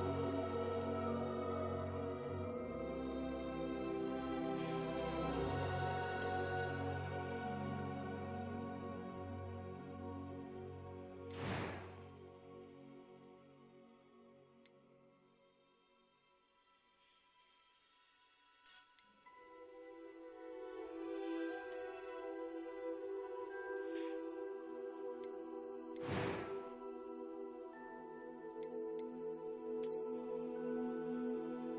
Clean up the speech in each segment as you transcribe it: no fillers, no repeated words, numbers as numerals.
A few cobwebs and some dust. Nothing to be concerned about. I am indeed a student, but I could very well be able to help you. It was wonderful. I believe I'm really going to enjoy this class.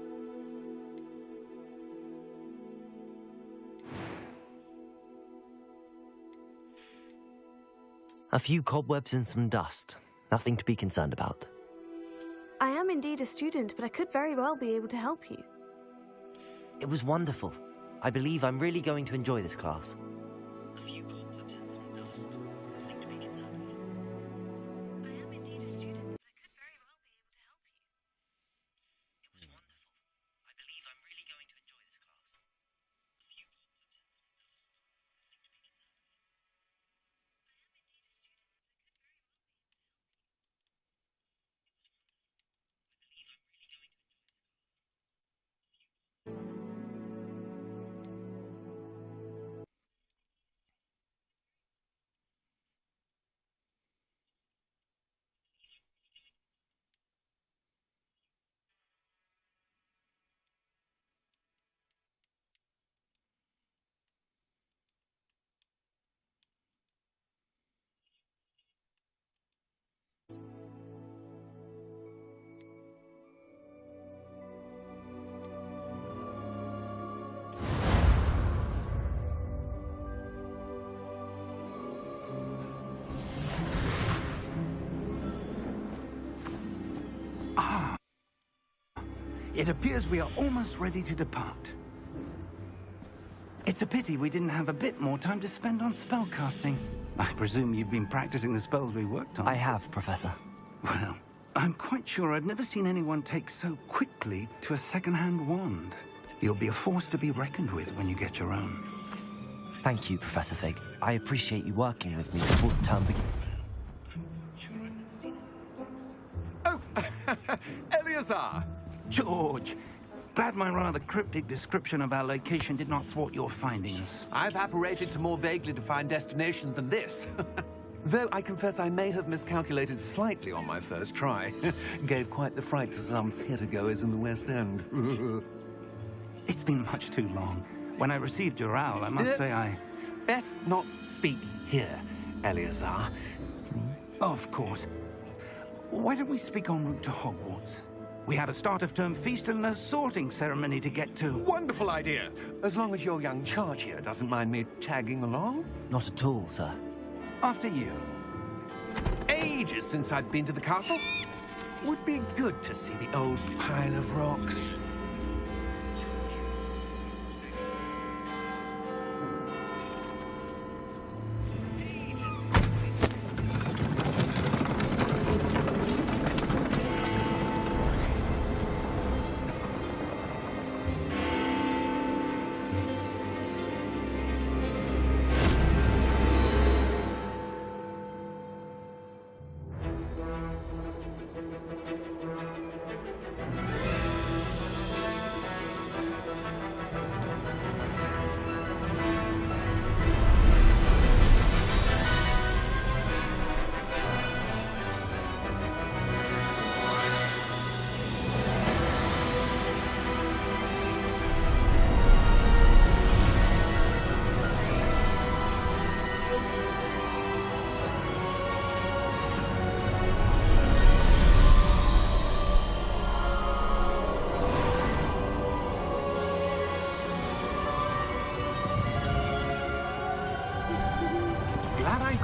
A few cobwebs and some dust. Nothing to be concerned about. I am indeed a student, but I could very well be able to help you. It was wonderful. I believe I'm really going to enjoy this class. A few cobwebs and some dust. Nothing to be concerned about. I am indeed a student, but I could very well be able to help you. It appears we are almost ready to depart. It's a pity we didn't have a bit more time to spend on spellcasting. I presume you've been practicing the spells we worked on. I have, Professor. Well, I'm quite sure I've never seen anyone take so quickly to a second-hand wand. You'll be a force to be reckoned with when you get your own. Thank you, Professor Fig. I appreciate you working with me before the term begins. Oh, Eleazar! George, glad my rather cryptic description of our location did not thwart your finding us. I've apparated to more vaguely defined destinations than this. Though I confess I may have miscalculated slightly on my first try. Gave quite the fright to some theatre-goers in the West End. It's been much too long. When I received your owl, I must say I... Best not speak here, Eleazar. Of course. Why don't we speak en route to Hogwarts? We have a start-of-term feast and a sorting ceremony to get to. Wonderful idea! As long as your young charge here doesn't mind me tagging along. Not at all, sir. After you. Ages since I've been to the castle. Would be good to see the old pile of rocks.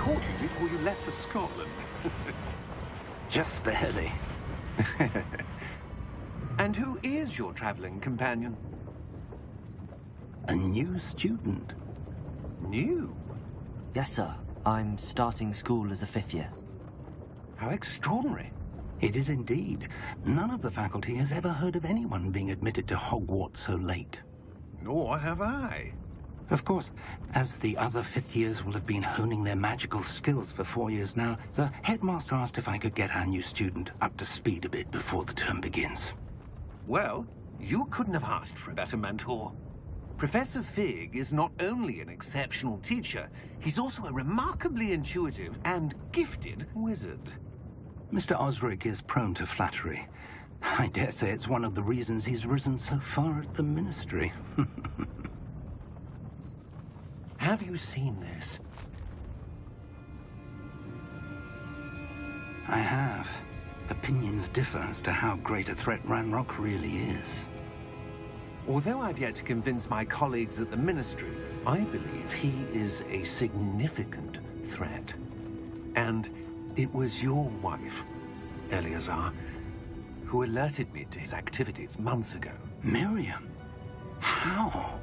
caught you before you left for Scotland. Just barely. And who is your traveling companion? A new student. New? Yes, sir. I'm starting school as a 5th year. How extraordinary. It is indeed. None of the faculty has ever heard of anyone being admitted to Hogwarts so late. Nor have I. Of course, as the other 5th years will have been honing their magical skills for 4 years now, the headmaster asked if I could get our new student up to speed a bit before the term begins. Well, you couldn't have asked for a better mentor. Professor Fig is not only an exceptional teacher, he's also a remarkably intuitive and gifted wizard. Mr. Osric is prone to flattery. I dare say it's one of the reasons he's risen so far at the Ministry. Have you seen this? I have. Opinions differ as to how great a threat Ranrock really is. Although I've yet to convince my colleagues at the Ministry, I believe he is a significant threat. And it was your wife, Eleazar, who alerted me to his activities months ago. Miriam? How?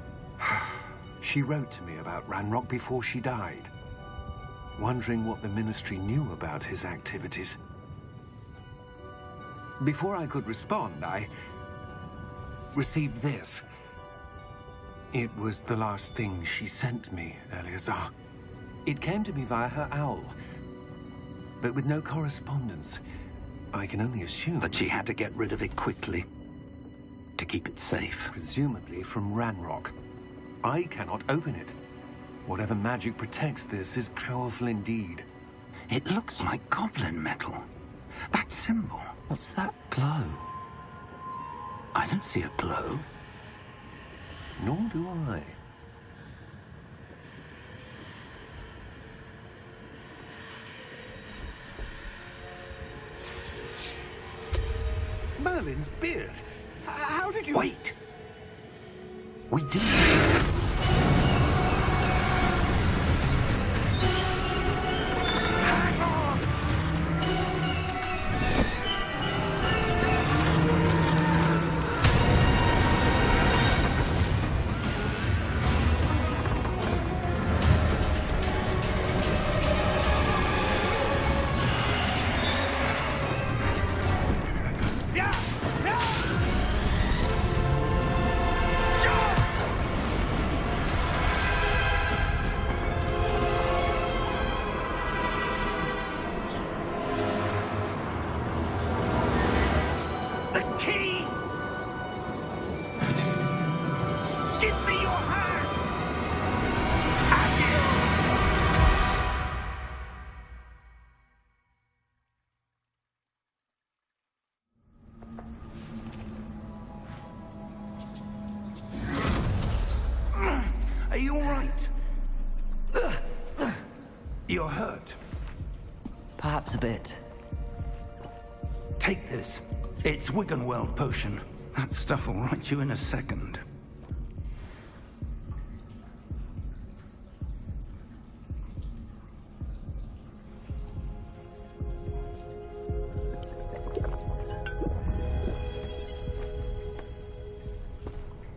She wrote to me about Ranrock before she died, wondering what the Ministry knew about his activities. Before I could respond, I received this. It was the last thing she sent me, Eleazar. It came to me via her owl, but with no correspondence. I can only assume That she had to get rid of it quickly, to keep it safe. presumably from Ranrock. I cannot open it. Whatever magic protects this is powerful indeed. It looks like goblin metal. That symbol. What's that glow? I don't see a glow. Nor do I. Merlin's beard. How did you... Wait! We do. Are you all right? You're hurt. Perhaps a bit. Take this. It's Wiggenweld potion. That stuff will right you in a second.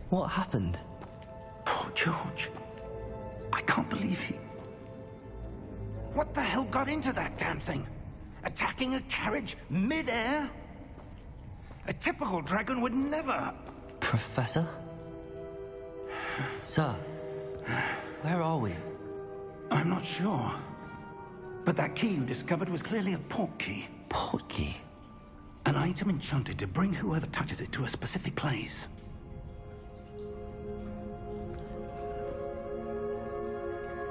What happened? Poor George. I can't believe he... What the hell got into that damn thing? Attacking a carriage mid-air? A typical dragon would never... Professor? Sir, where are we? I'm not sure. But that key you discovered was clearly a port key. Port key? An item enchanted to bring whoever touches it to a specific place.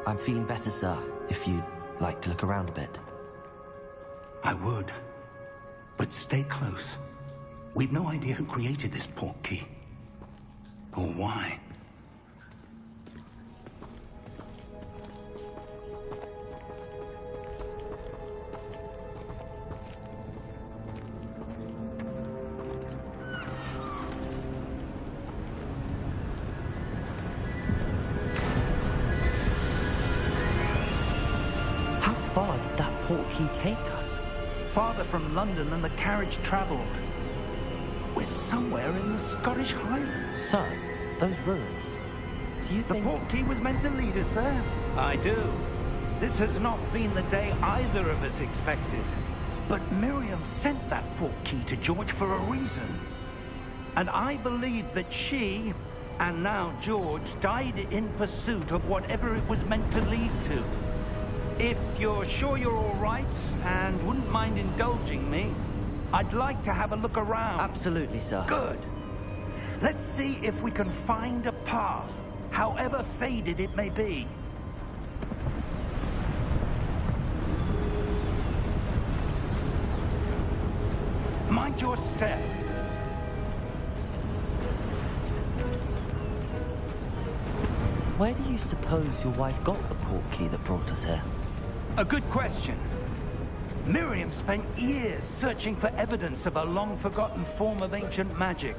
I'm feeling better, sir, if you'd like to look around a bit. I would. But stay close. We've no idea who created this port key. Or why. How far did that portkey take us? Farther from London than the carriage travelled. We're somewhere in the Scottish Highlands. Sir, those ruins. Do you The think... portkey was meant to lead us there? I do. This has not been the day either of us expected. But Miriam sent that portkey to George for a reason. And I believe that she, and now George, died in pursuit of whatever it was meant to lead to. If you're sure you're all right, and wouldn't mind indulging me, I'd like to have a look around. Absolutely, sir. Good. Let's see if we can find a path, however faded it may be. Mind your step. Where do you suppose your wife got the portkey that brought us here? A good question. Miriam spent years searching for evidence of a long-forgotten form of ancient magic.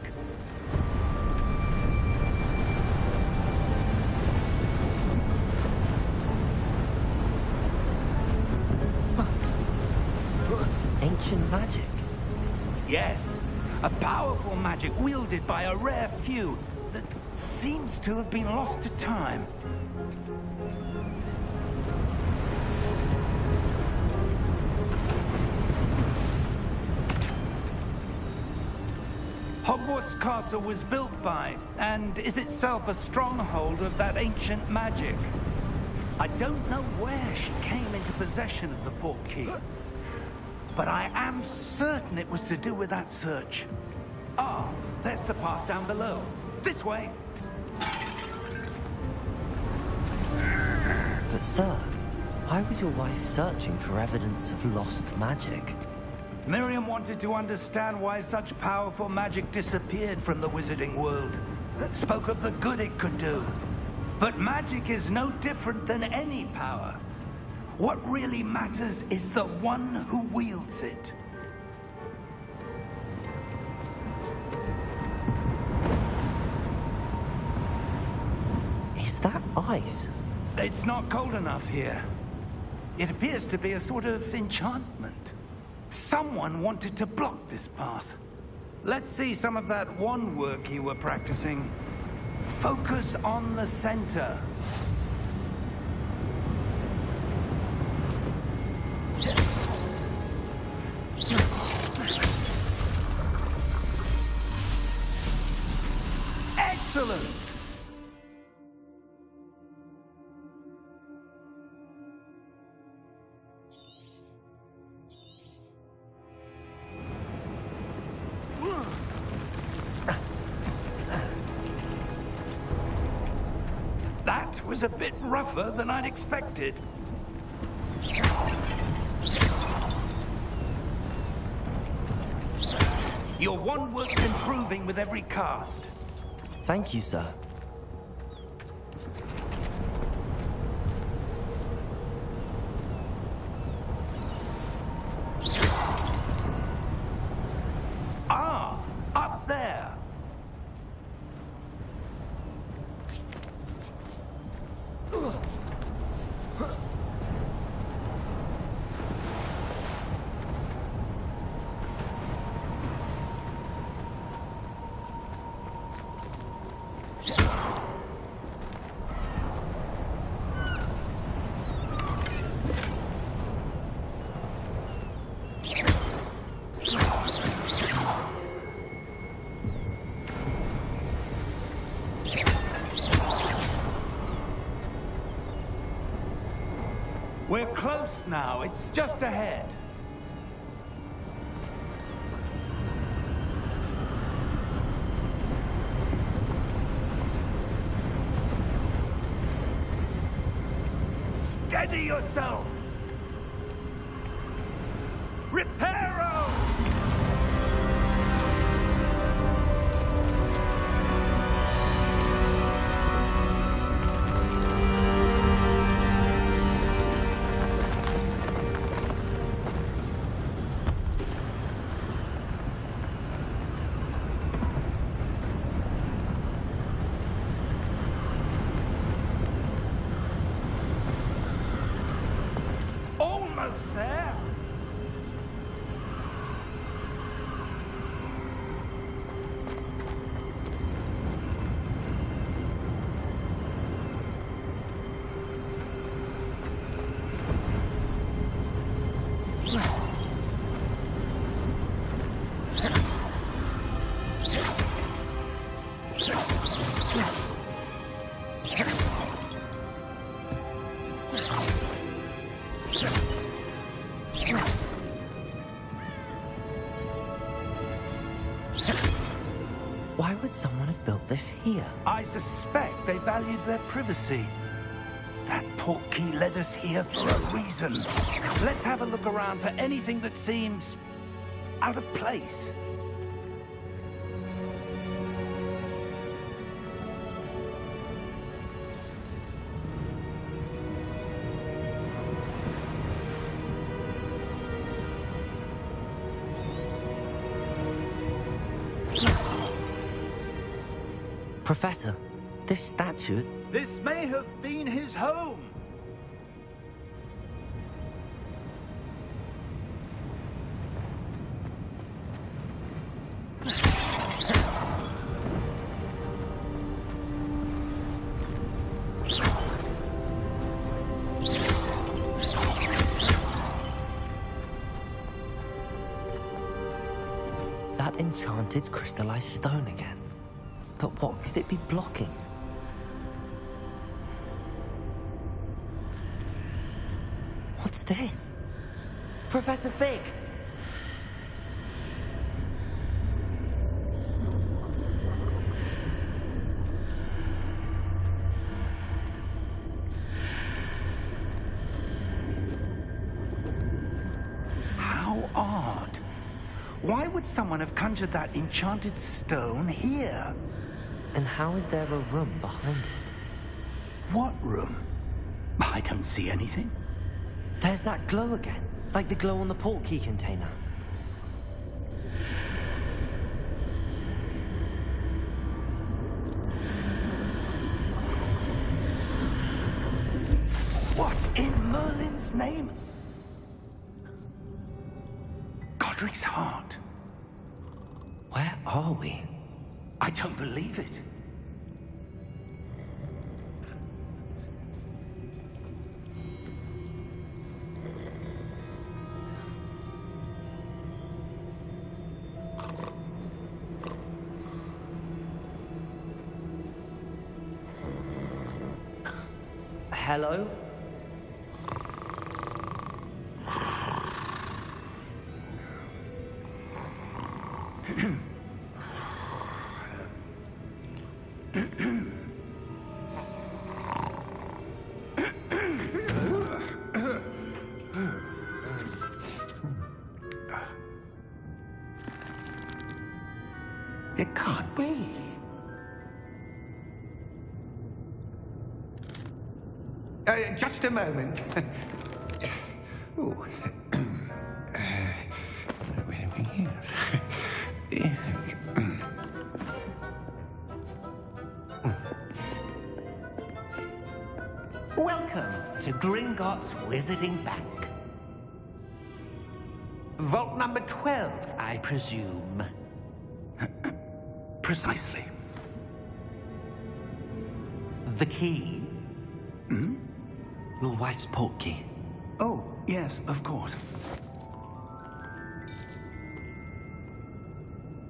Ancient magic? Yes, a powerful magic wielded by a rare few that seems to have been lost to time. Hogwarts Castle was built by, and is itself a stronghold of that ancient magic. I don't know where she came into possession of the portkey, but I am certain it was to do with that search. Ah, there's the path down below. This way. But sir, why was your wife searching for evidence of lost magic? Miriam wanted to understand why such powerful magic disappeared from the wizarding world. Spoke of the good it could do. But magic is no different than any power. What really matters is the one who wields it. Is that ice? It's not cold enough here. It appears to be a sort of enchantment. Someone wanted to block this path. Let's see some of that wand work you were practicing. Focus on the center. Excellent! That was a bit rougher than I'd expected. Your wand work's improving with every cast. Thank you, sir. Ah, up there. We're close now. It's just ahead. Steady yourself! Reparo! Almost there. Why would someone have built this here? I suspect they valued their privacy. That portkey led us here for a reason. Let's have a look around for anything that seems out of place. Professor, this statue... This may have been his home. That enchanted crystallized stone again. But what could it be blocking? What's this? Professor Fig! How odd. Why would someone have conjured that enchanted stone here? And how is there a room behind it? What room? I don't see anything. There's that glow again, like the glow on the portkey container. What in Merlin's name? Godric's heart. Where are we? I don't believe it. Hello? It can't be. Just a moment. Ooh. Where are we here? Welcome to Gringotts Wizarding Bank. Vault number 12, I presume. Precisely. The key? Your wife's portkey. Oh, yes, of course.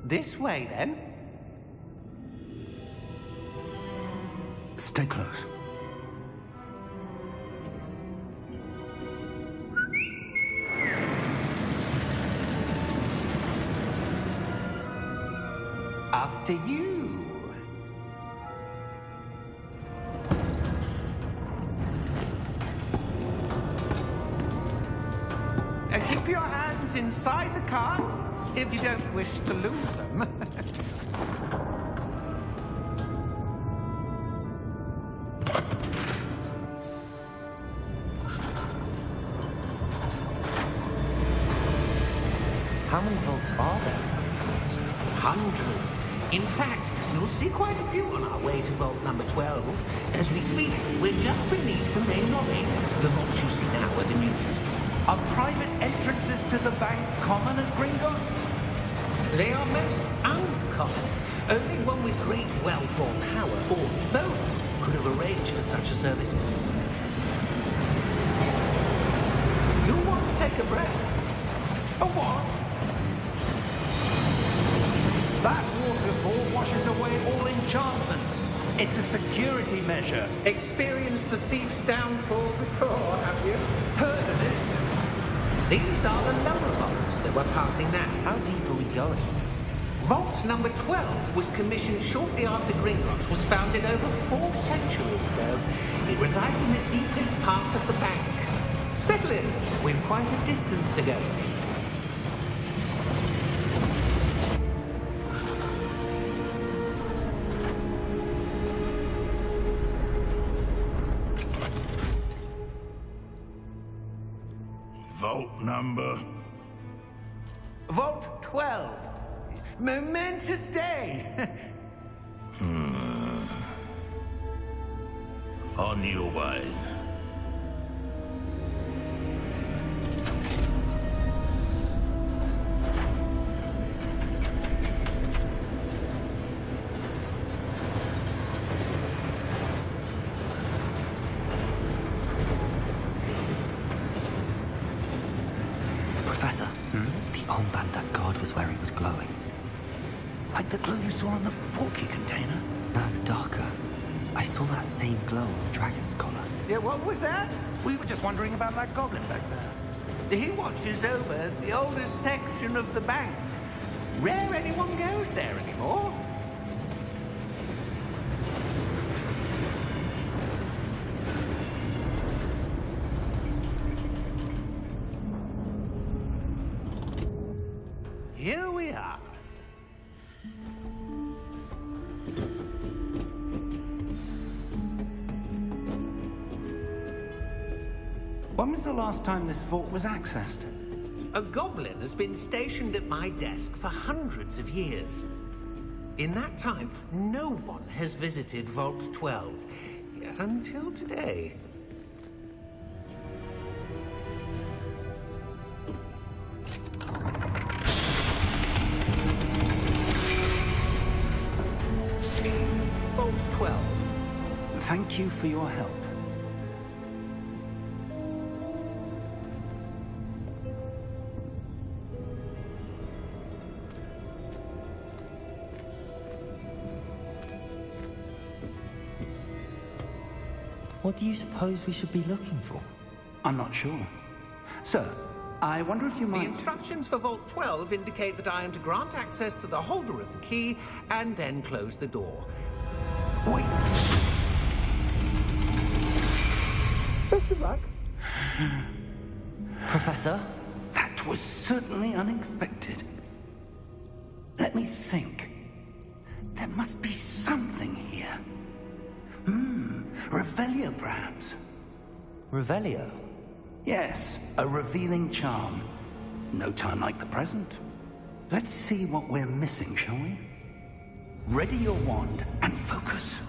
This way, then. Stay close. After you. Keep your hands inside the cart if you don't wish to lose them. How many vaults are there? Hundreds. In fact, you'll see quite a few on our way to vault number 12. As we speak, we're just beneath the main lobby. The vaults you see now are the newest. Are private entrances to the bank common at Gringotts? They are most uncommon. Only one with great wealth or power, or both, could have arranged for such a service. You'll want to take a breath. A what? That waterfall washes away all enchantments. It's a security measure. Experienced the thief's downfall before, have you? Heard of it? These are the lower vaults that we're passing now. How deep are we going? Vault number 12 was commissioned shortly after Gringotts was founded over 4 centuries ago. It resides in the deepest part of the bank. Settle in. We've quite a distance to go. Vault number? Vault 12. Momentous day. On your way. Professor, the armband that guard was wearing was glowing. Like the glow you saw on the porky container? No, darker. I saw that same glow on the dragon's collar. Yeah, what was that? We were just wondering about that goblin back there. He watches over the oldest section of the bank. Rare anyone goes there anymore. Here we are. When was the last time this vault was accessed? A goblin has been stationed at my desk for hundreds of years. In that time, no one has visited Vault 12, until today. Vault 12. Thank you for your help. What do you suppose we should be looking for? I'm not sure. Sir, I wonder if you The might... instructions for Vault 12 indicate that I am to grant access to the holder of the key and then close the door. Wait! Best of luck. Professor? That was certainly unexpected. Let me think. There must be something here. Revelio, perhaps? Revelio? Yes, a revealing charm. No time like the present. Let's see what we're missing, shall we? Ready your wand and focus.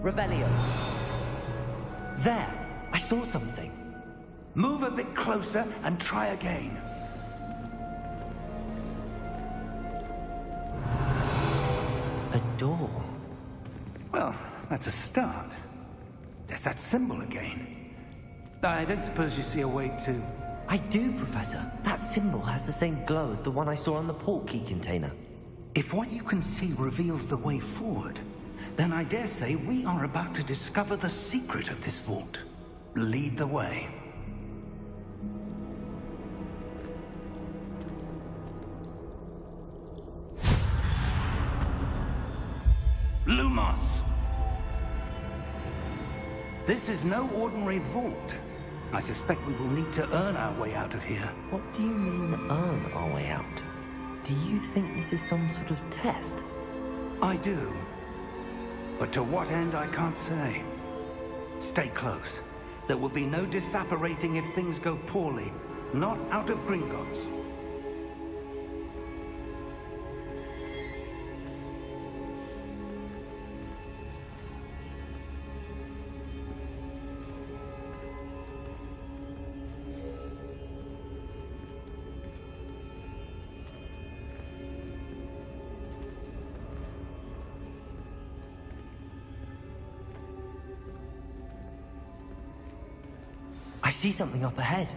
Revelio. There! I saw something. Move a bit closer and try again. A door. Well, that's a start. There's that symbol again. I don't suppose you see a way to... I do, Professor. That symbol has the same glow as the one I saw on the portkey container. If what you can see reveals the way forward, then I dare say we are about to discover the secret of this vault. Lead the way. Lumos! This is no ordinary vault. I suspect we will need to earn our way out of here. What do you mean, earn our way out? Do you think this is some sort of test? I do. But to what end, I can't say. Stay close. There will be no disapparating if things go poorly. Not out of Gringotts. I see something up ahead.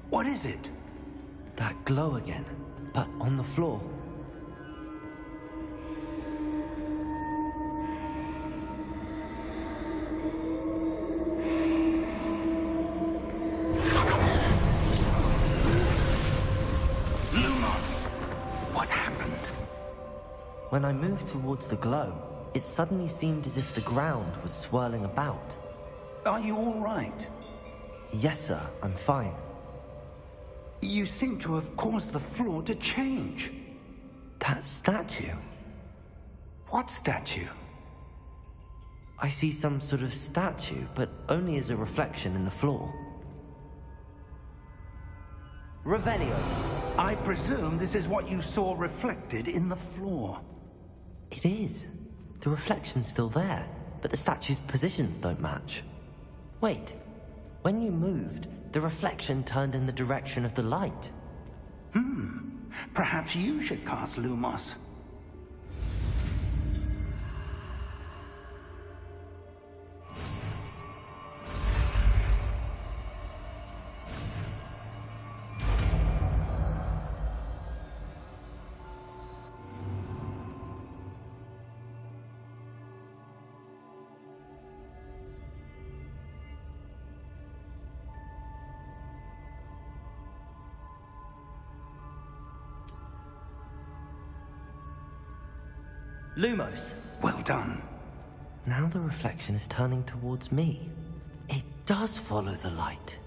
What is it? That glow again, but on the floor. Lumos! What happened? When I moved towards the glow, it suddenly seemed as if the ground was swirling about. Are you all right? Yes, sir, I'm fine. You seem to have caused the floor to change. That statue? What statue? I see some sort of statue, but only as a reflection in the floor. Revelio. I presume this is what you saw reflected in the floor. It is. The reflection's still there, but the statue's positions don't match. Wait. When you moved, the reflection turned in the direction of the light. Perhaps you should cast Lumos. Lumos. Well done. Now the reflection is turning towards me. It does follow the light.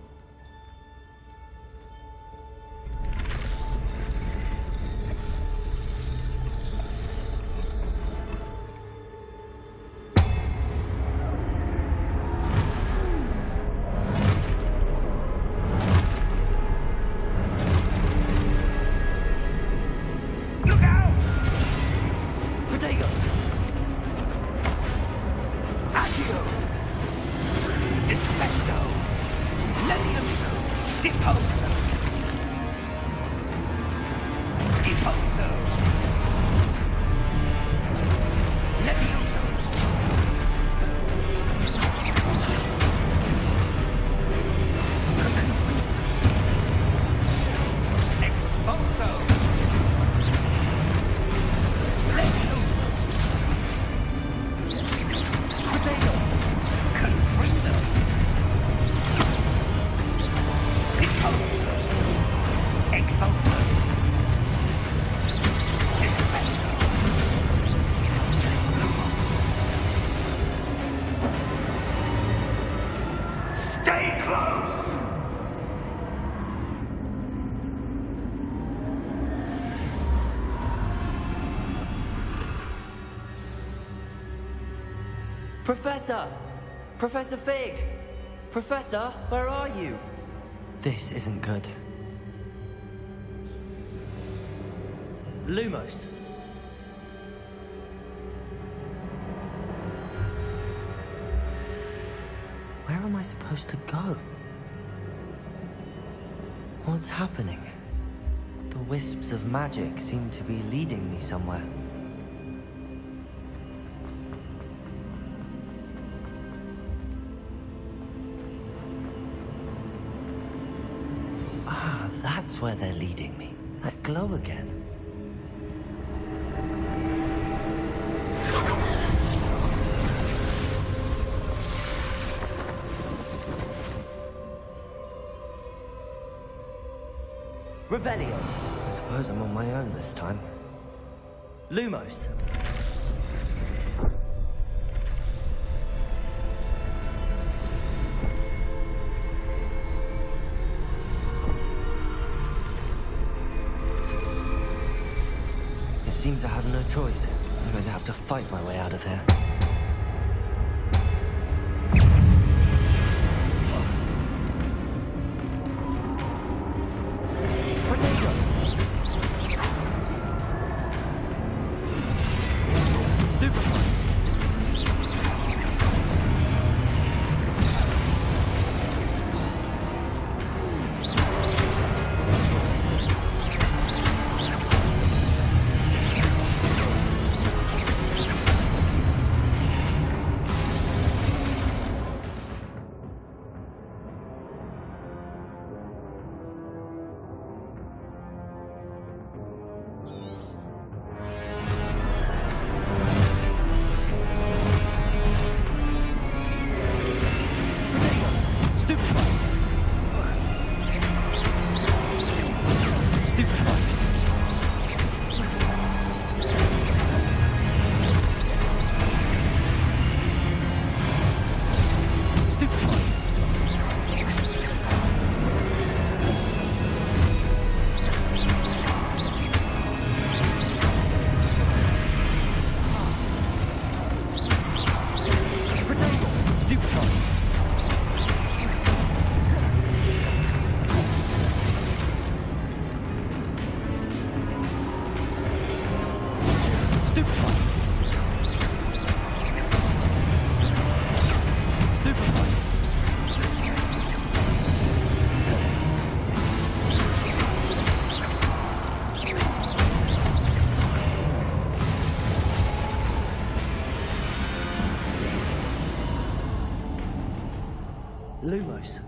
Professor! Professor Fig! Professor, where are you? This isn't good. Lumos. Where am I supposed to go? What's happening? The wisps of magic seem to be leading me somewhere. Ah, that's where they're leading me. That glow again. Revelio. I suppose I'm on my own this time. Lumos. seems I have no choice. I'm going to have to fight my way out of here. Potato! Stupefy! Lumos.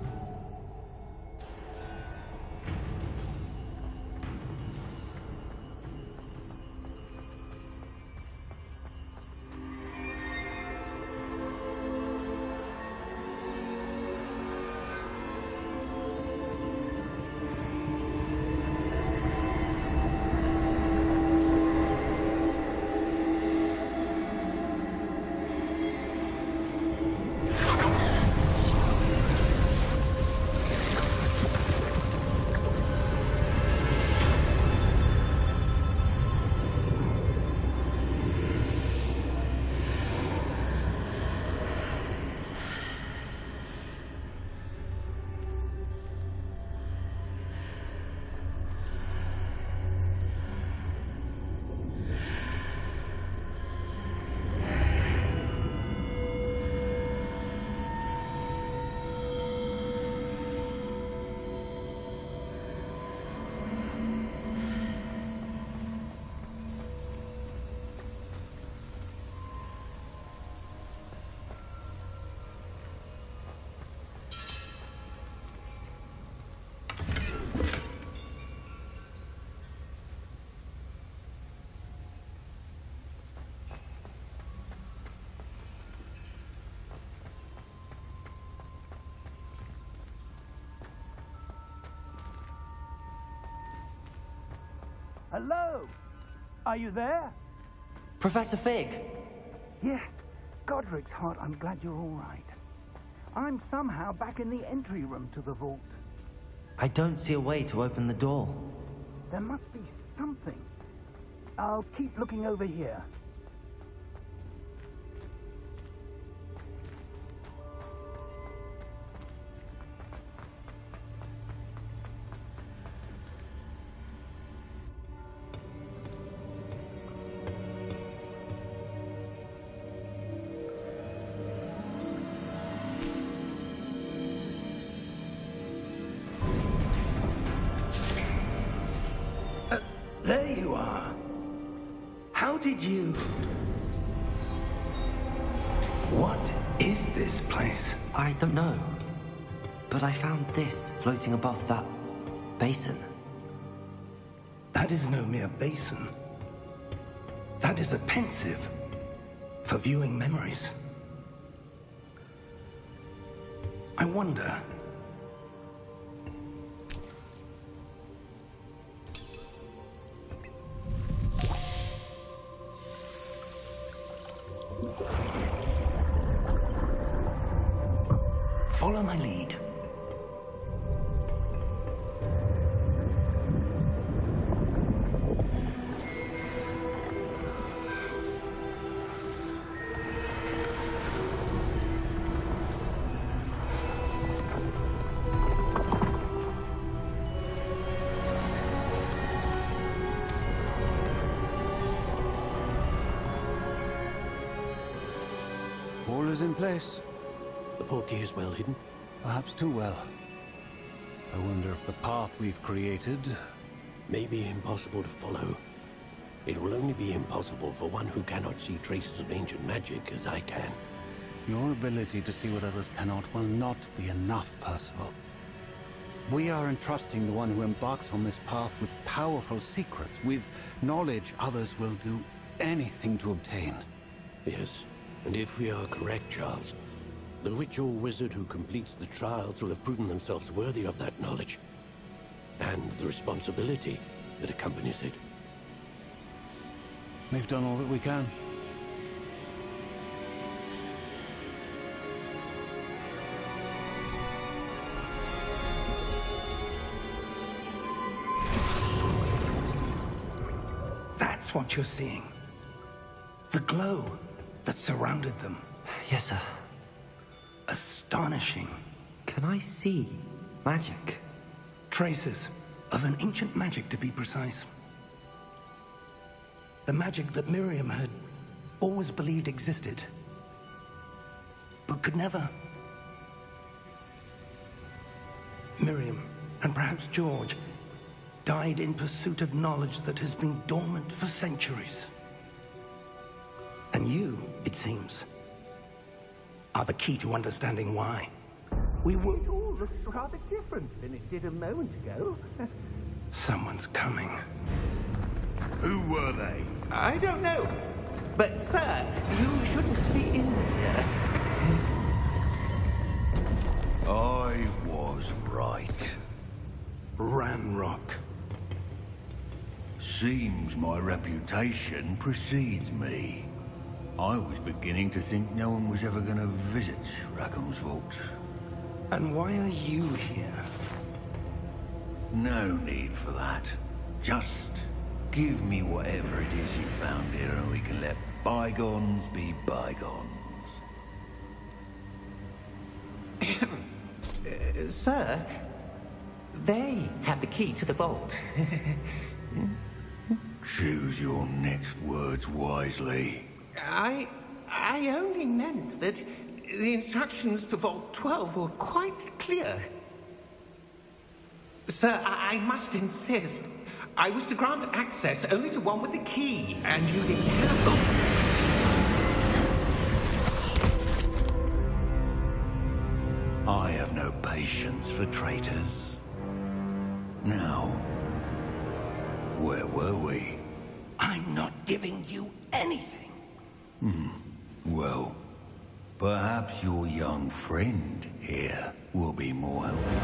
Hello? Are you there? Professor Fig! Yes. Godric's heart, I'm glad you're all right. I'm somehow back in the entry room to the vault. I don't see a way to open the door. There must be something. I'll keep looking over here. There you are. How did you... What is this place? I don't know. But I found this floating above that basin. That is no mere basin. That is a pensive for viewing memories. I wonder... Follow my lead. is in place. The portkey is well hidden. Perhaps too well. I wonder if the path we've created... May be impossible to follow. It will only be impossible for one who cannot see traces of ancient magic as I can. Your ability to see what others cannot will not be enough, Percival. We are entrusting the one who embarks on this path with powerful secrets, with knowledge others will do anything to obtain. Yes, and if we are correct, Charles, the witch or wizard who completes the trials will have proven themselves worthy of that knowledge, and the responsibility that accompanies it. We've done all that we can. That's what you're seeing. The glow that surrounded them. Yes, sir. Astonishing. Can I see magic? Traces of an ancient magic, to be precise. The magic that Miriam had always believed existed, but could never. Miriam, and perhaps George, died in pursuit of knowledge that has been dormant for centuries. And you, it seems, are the key to understanding why. We will... It all looks rather different than it did a moment ago. Someone's coming. Who were they? I don't know. But, sir, you shouldn't be in here. I was right. Ranrock. Seems my reputation precedes me. I was beginning to think no one was ever going to visit Rackham's vault. And why are you here? No need for that. Just give me whatever it is you found here and we can let bygones be bygones. Sir, they have the key to the vault. Choose your next words wisely. I only meant that the instructions to Vault 12 were quite clear. Sir, I must insist. I was to grant access only to one with the key, and you didn't have them. I have no patience for traitors. Now, where were we? I'm not giving you anything. Well, perhaps your young friend here will be more helpful.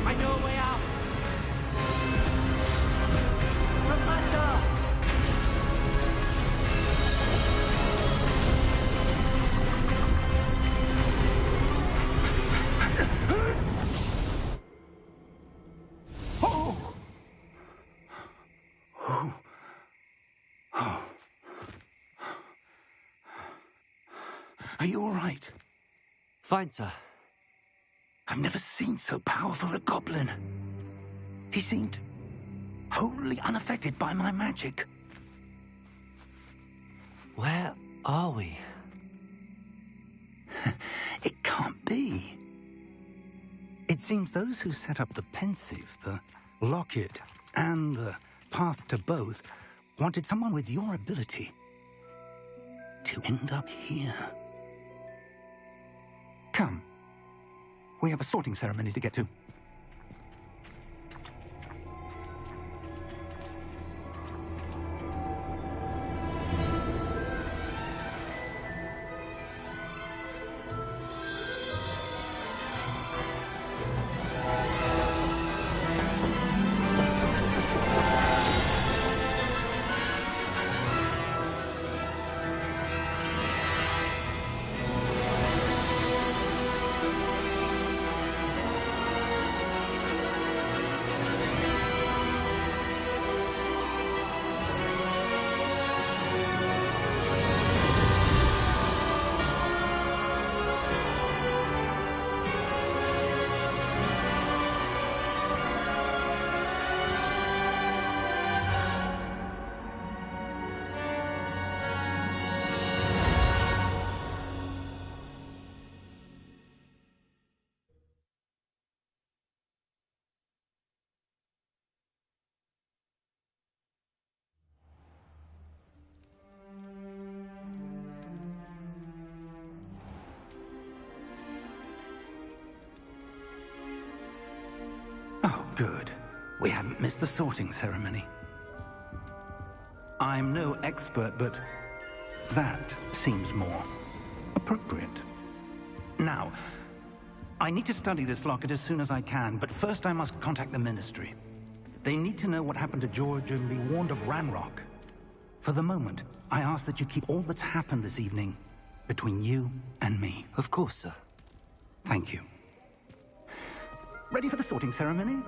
I know a way out! Professor! Are you all right? Fine, sir. I've never seen so powerful a goblin. He seemed wholly unaffected by my magic. Where are we? It can't be. It seems those who set up the pensive, the locket, and the path to both wanted someone with your ability to end up here. Come. We have a sorting ceremony to get to. Good. We haven't missed the sorting ceremony. I'm no expert, but that seems more appropriate. Now, I need to study this locket as soon as I can, but first I must contact the Ministry. They need to know what happened to George and be warned of Ranrock. For the moment, I ask that you keep all that's happened this evening between you and me. Of course, sir. Thank you. Ready for the sorting ceremony?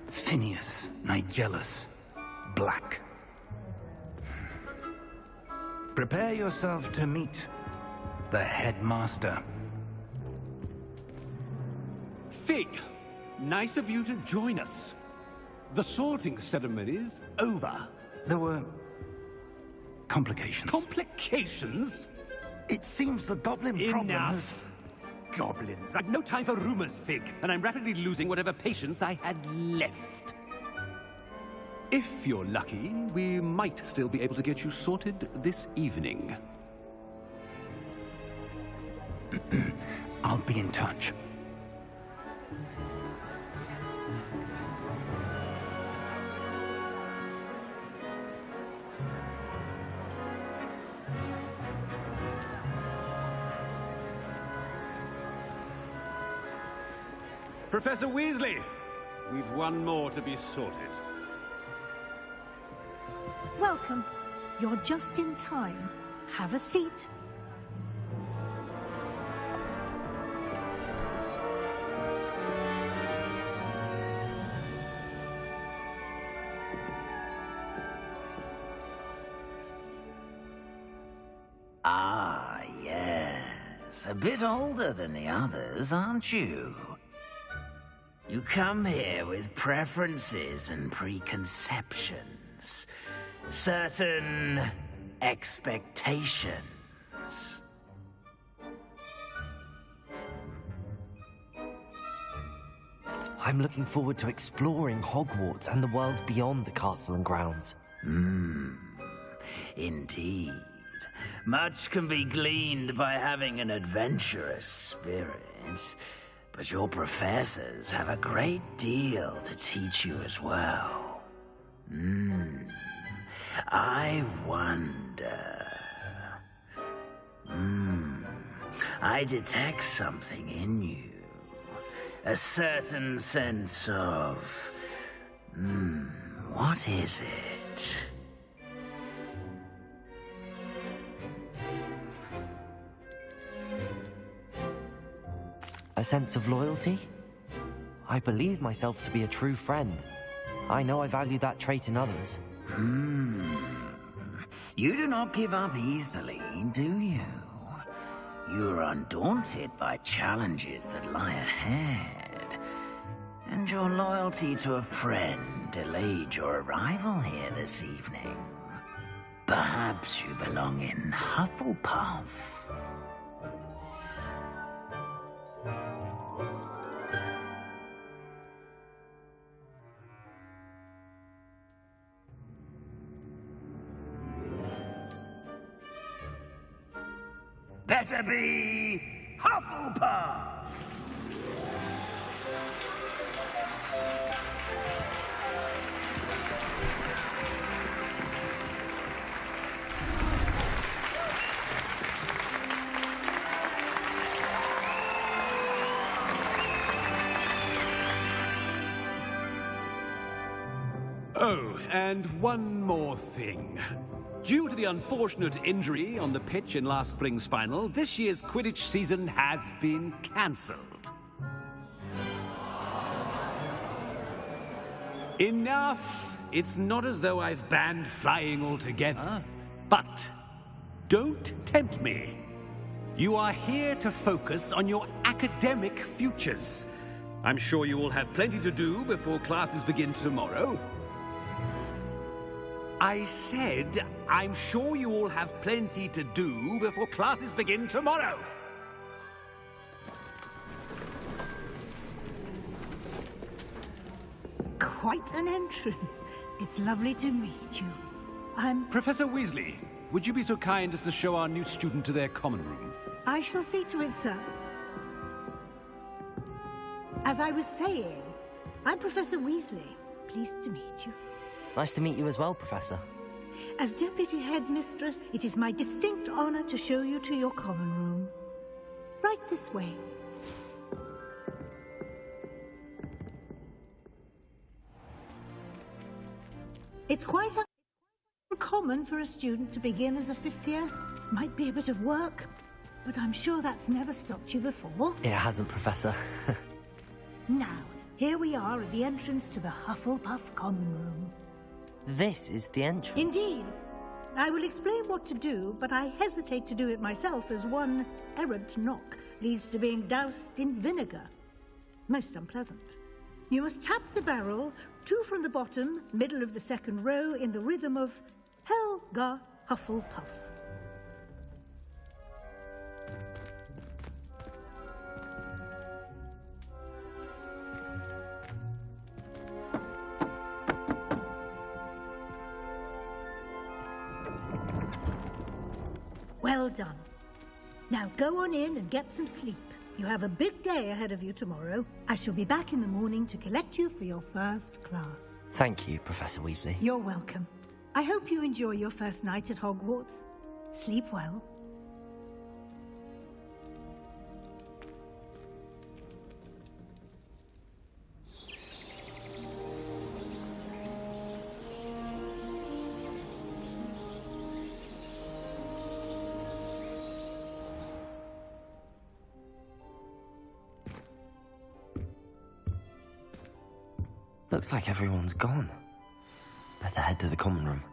Phineas Nigellus Black. Prepare yourself to meet the headmaster. Fig, nice of you to join us. The sorting ceremony's over. There were complications. Complications? It seems the goblin problem has... Enough. Goblins. I've no time for rumors, Fig, and I'm rapidly losing whatever patience I had left. If you're lucky, we might still be able to get you sorted this evening. I'll be in touch. Professor Weasley, we've one more to be sorted. Welcome. You're just in time. Have a seat. Ah, yes. A bit older than the others, aren't you? You come here with preferences and preconceptions. Certain expectations. I'm looking forward to exploring Hogwarts and the world beyond the castle and grounds. Indeed. Much can be gleaned by having an adventurous spirit, but your professors have a great deal to teach you as well. I wonder... I detect something in you. A certain sense of... what is it? A sense of loyalty? I believe myself to be a true friend. I know I value that trait in others. You do not give up easily, do you? You're undaunted by challenges that lie ahead. And your loyalty to a friend delayed your arrival here this evening. Perhaps you belong in Hufflepuff. Better be Hufflepuff! Oh, and one more thing. Due to the unfortunate injury on the pitch in last spring's final, this year's Quidditch season has been cancelled. Enough! It's not as though I've banned flying altogether, but don't tempt me. You are here to focus on your academic futures. I'm sure you will have plenty to do before classes begin tomorrow. I said, I'm sure you all have plenty to do before classes begin tomorrow. quite an entrance. It's lovely to meet you. I'm... Professor Weasley, would you be so kind as to show our new student to their common room? I shall see to it, sir. As I was saying, I'm Professor Weasley. Pleased to meet you. Nice to meet you as well, Professor. As Deputy Headmistress, it is my distinct honor to show you to your common room. Right this way. It's quite uncommon for a student to begin as a fifth year. Might be a bit of work, but I'm sure that's never stopped you before. It hasn't, Professor. Now, here we are at the entrance to the Hufflepuff common room. This is the entrance. Indeed. I will explain what to do, but I hesitate to do it myself as one errant knock leads to being doused in vinegar. Most unpleasant. You must tap the barrel, 2 from the bottom, middle of the second row, in the rhythm of Helga Hufflepuff. Well done. Now go on in and get some sleep. You have a big day ahead of you tomorrow. I shall be back in the morning to collect you for your first class. Thank you, Professor Weasley. You're welcome. I hope you enjoy your first night at Hogwarts. Sleep well. Looks like everyone's gone. Better head to the common room.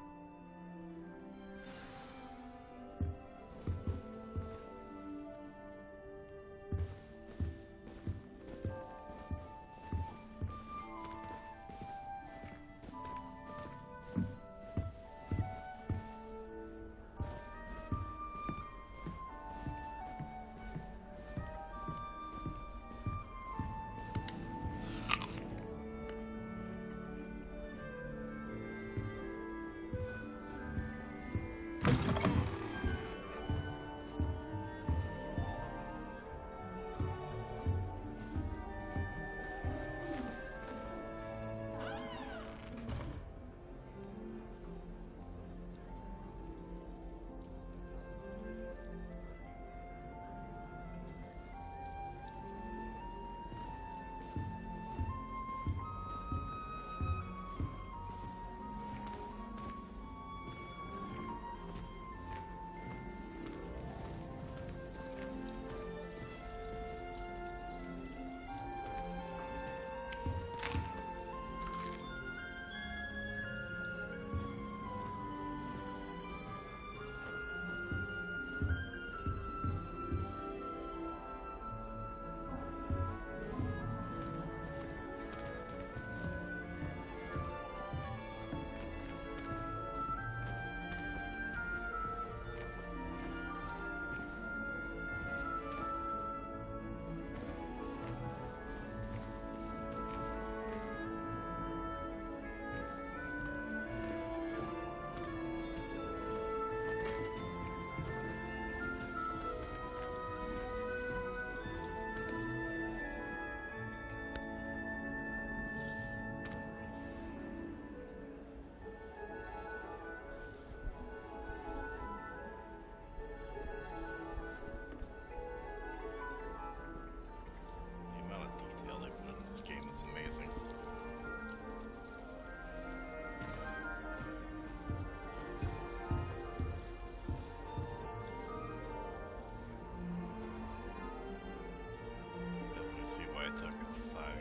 This game is amazing. Definitely see why it took 5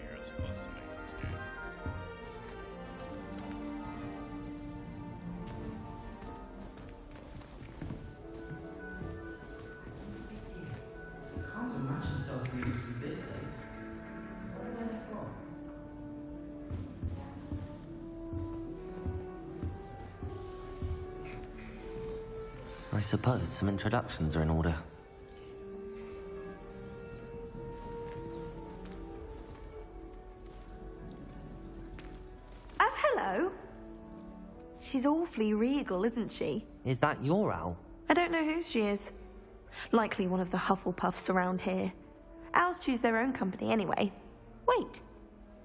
years for us to make this game. Tons of matches stuff used with this date. What are they from? I suppose some introductions are in order. She's awfully regal, isn't she? Is that your owl? I don't know whose she is. Likely one of the Hufflepuffs around here. Owls choose their own company anyway. Wait,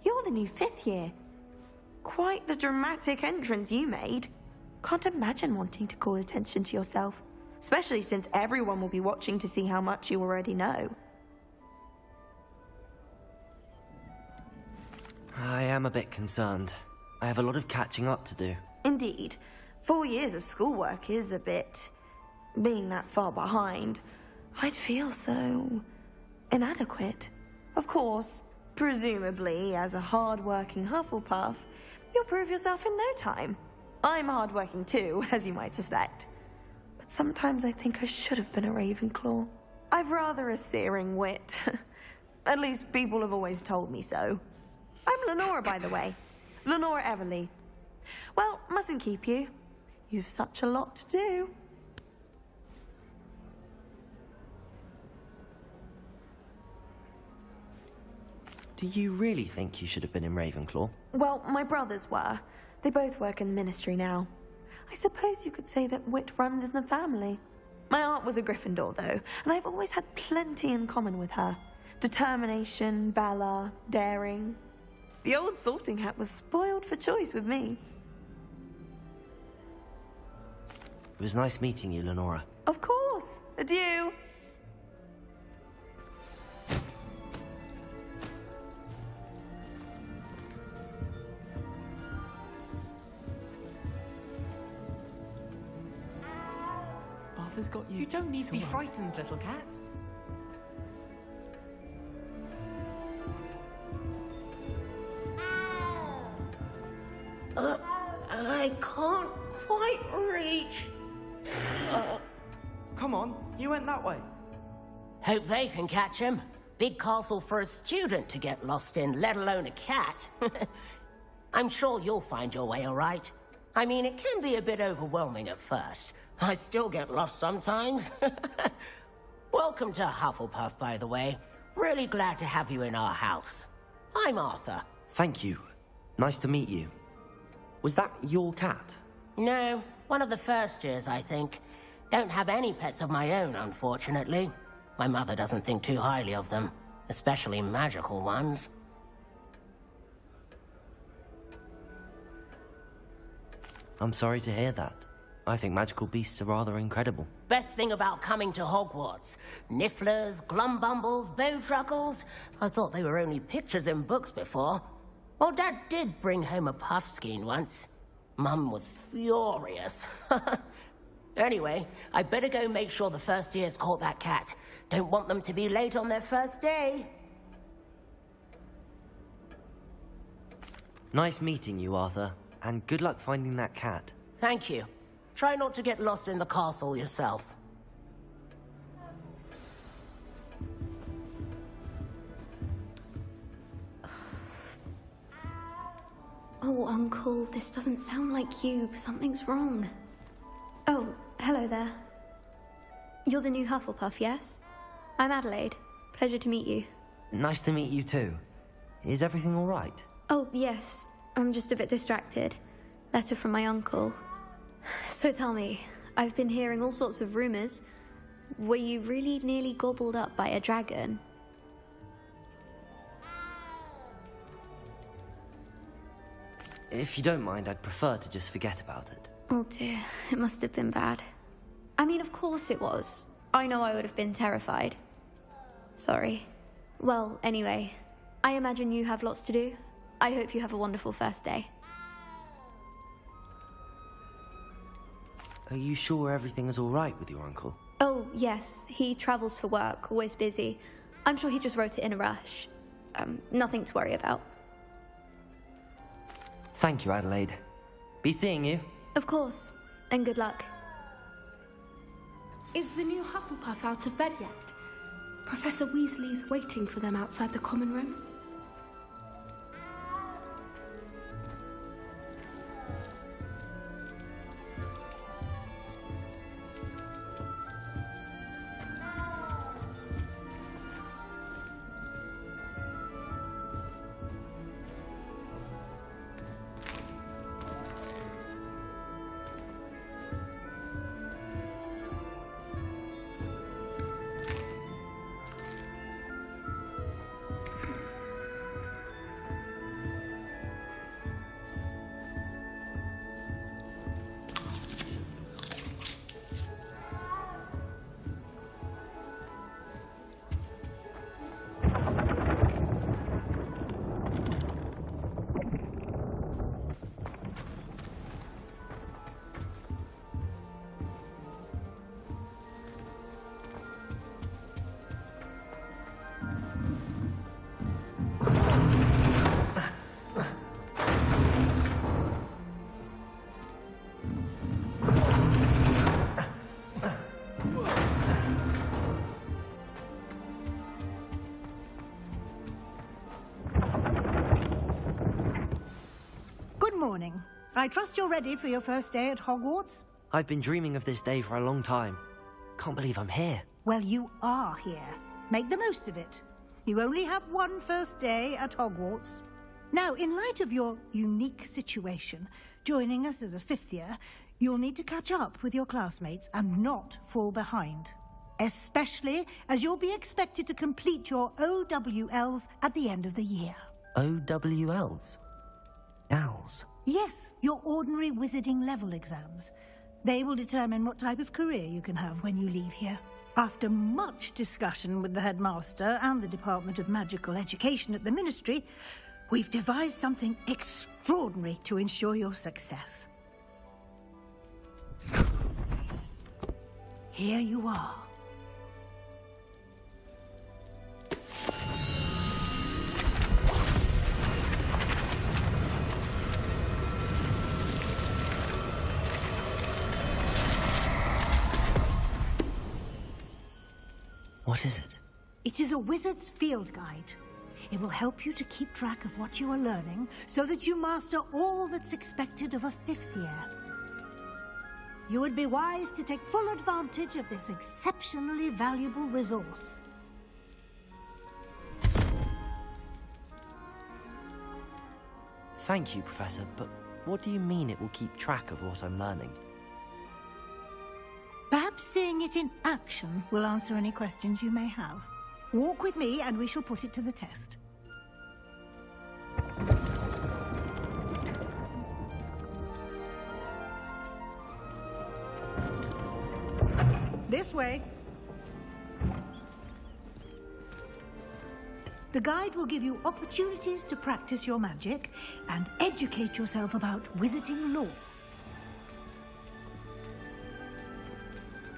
you're the new 5th year. Quite the dramatic entrance you made. Can't imagine wanting to call attention to yourself, especially since everyone will be watching to see how much you already know. I am a bit concerned. I have a lot of catching up to do. Indeed. 4 years of schoolwork is a bit... being that far behind. I'd feel so... inadequate. Of course, presumably, as a hard-working Hufflepuff, you'll prove yourself in no time. I'm hard-working too, as you might suspect. But sometimes I think I should have been a Ravenclaw. I've rather a searing wit. At least people have always told me so. I'm Lenora, by the way. Lenora Everly. Well, mustn't keep you. You've such a lot to do. Do you really think you should have been in Ravenclaw? Well, my brothers were. They both work in the ministry now. I suppose you could say that wit runs in the family. My aunt was a Gryffindor, though, and I've always had plenty in common with her. Determination, valor, daring. The old sorting hat was spoiled for choice with me. It was nice meeting you, Lenora. Of course. Adieu. Arthur's got you. You don't need to be frightened, little cat. I can't quite reach. Come on, you went that way. Hope they can catch him. Big castle for a student to get lost in, let alone a cat. I'm sure you'll find your way all right. I mean, it can be a bit overwhelming at first. I still get lost sometimes. Welcome to Hufflepuff, by the way. Really glad to have you in our house. I'm Arthur. Thank you. Nice to meet you. Was that your cat? No, one of the first years, I think. Don't have any pets of my own, unfortunately. My mother doesn't think too highly of them, especially magical ones. I'm sorry to hear that. I think magical beasts are rather incredible. Best thing about coming to Hogwarts. Nifflers, glumbumbles, bowtruckles. I thought they were only pictures in books before. Well, Dad did bring home a puffskein once. Mum was furious. Anyway, I better go make sure the first years caught that cat. Don't want them to be late on their first day. Nice meeting you, Arthur. And good luck finding that cat. Thank you. Try not to get lost in the castle yourself. Oh, Uncle, this doesn't sound like you. Something's wrong. Oh, hello there. You're the new Hufflepuff, yes? I'm Adelaide. Pleasure to meet you. Nice to meet you too. Is everything all right? Oh, yes. I'm just a bit distracted. Letter from my uncle. So tell me, I've been hearing all sorts of rumors. Were you really nearly gobbled up by a dragon? If you don't mind, I'd prefer to just forget about it. Oh dear, it must have been bad. I mean, of course it was. I know I would have been terrified. Sorry. Well, anyway, I imagine you have lots to do. I hope you have a wonderful first day. Are you sure everything is all right with your uncle? Oh, yes. He travels for work, always busy. I'm sure he just wrote it in a rush. Nothing to worry about. Thank you, Adelaide. Be seeing you. Of course. And good luck. Is the new Hufflepuff out of bed yet? Professor Weasley's waiting for them outside the common room. I trust you're ready for your first day at Hogwarts? I've been dreaming of this day for a long time. Can't believe I'm here. Well, you are here. Make the most of it. You only have one first day at Hogwarts. Now, in light of your unique situation, joining us as a fifth year, you'll need to catch up with your classmates and not fall behind. Especially as you'll be expected to complete your OWLs at the end of the year. OWLs? Owls? Yes, your ordinary wizarding level exams. They will determine what type of career you can have when you leave here. After much discussion with the headmaster and the Department of Magical Education at the Ministry, we've devised something extraordinary to ensure your success. Here you are. What is it? It is a wizard's field guide. It will help you to keep track of what you are learning so that you master all that's expected of a fifth year. You would be wise to take full advantage of this exceptionally valuable resource. Thank you, Professor, but what do you mean it will keep track of what I'm learning? Perhaps seeing it in action will answer any questions you may have. Walk with me and we shall put it to the test. This way. The guide will give you opportunities to practice your magic and educate yourself about wizarding lore.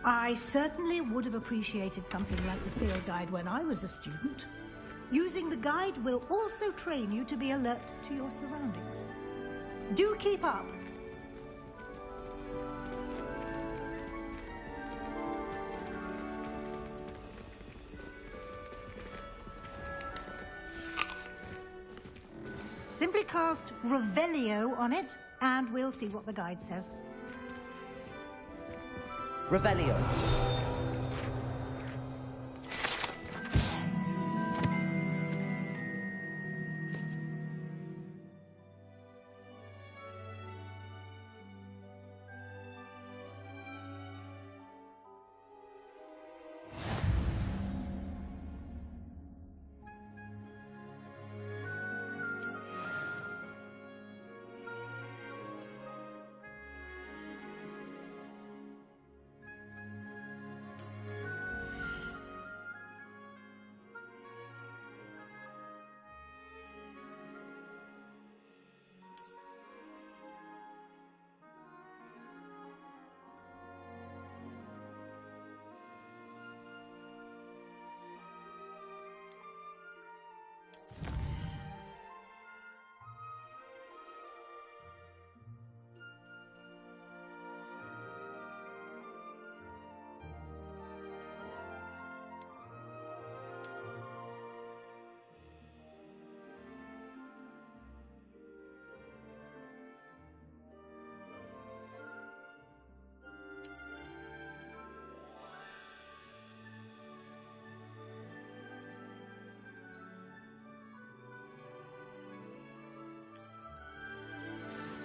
I certainly would have appreciated something like the field guide when I was a student. Using the guide will also train you to be alert to your surroundings. Do keep up. Simply cast Revelio on it, and we'll see what the guide says. Revelio.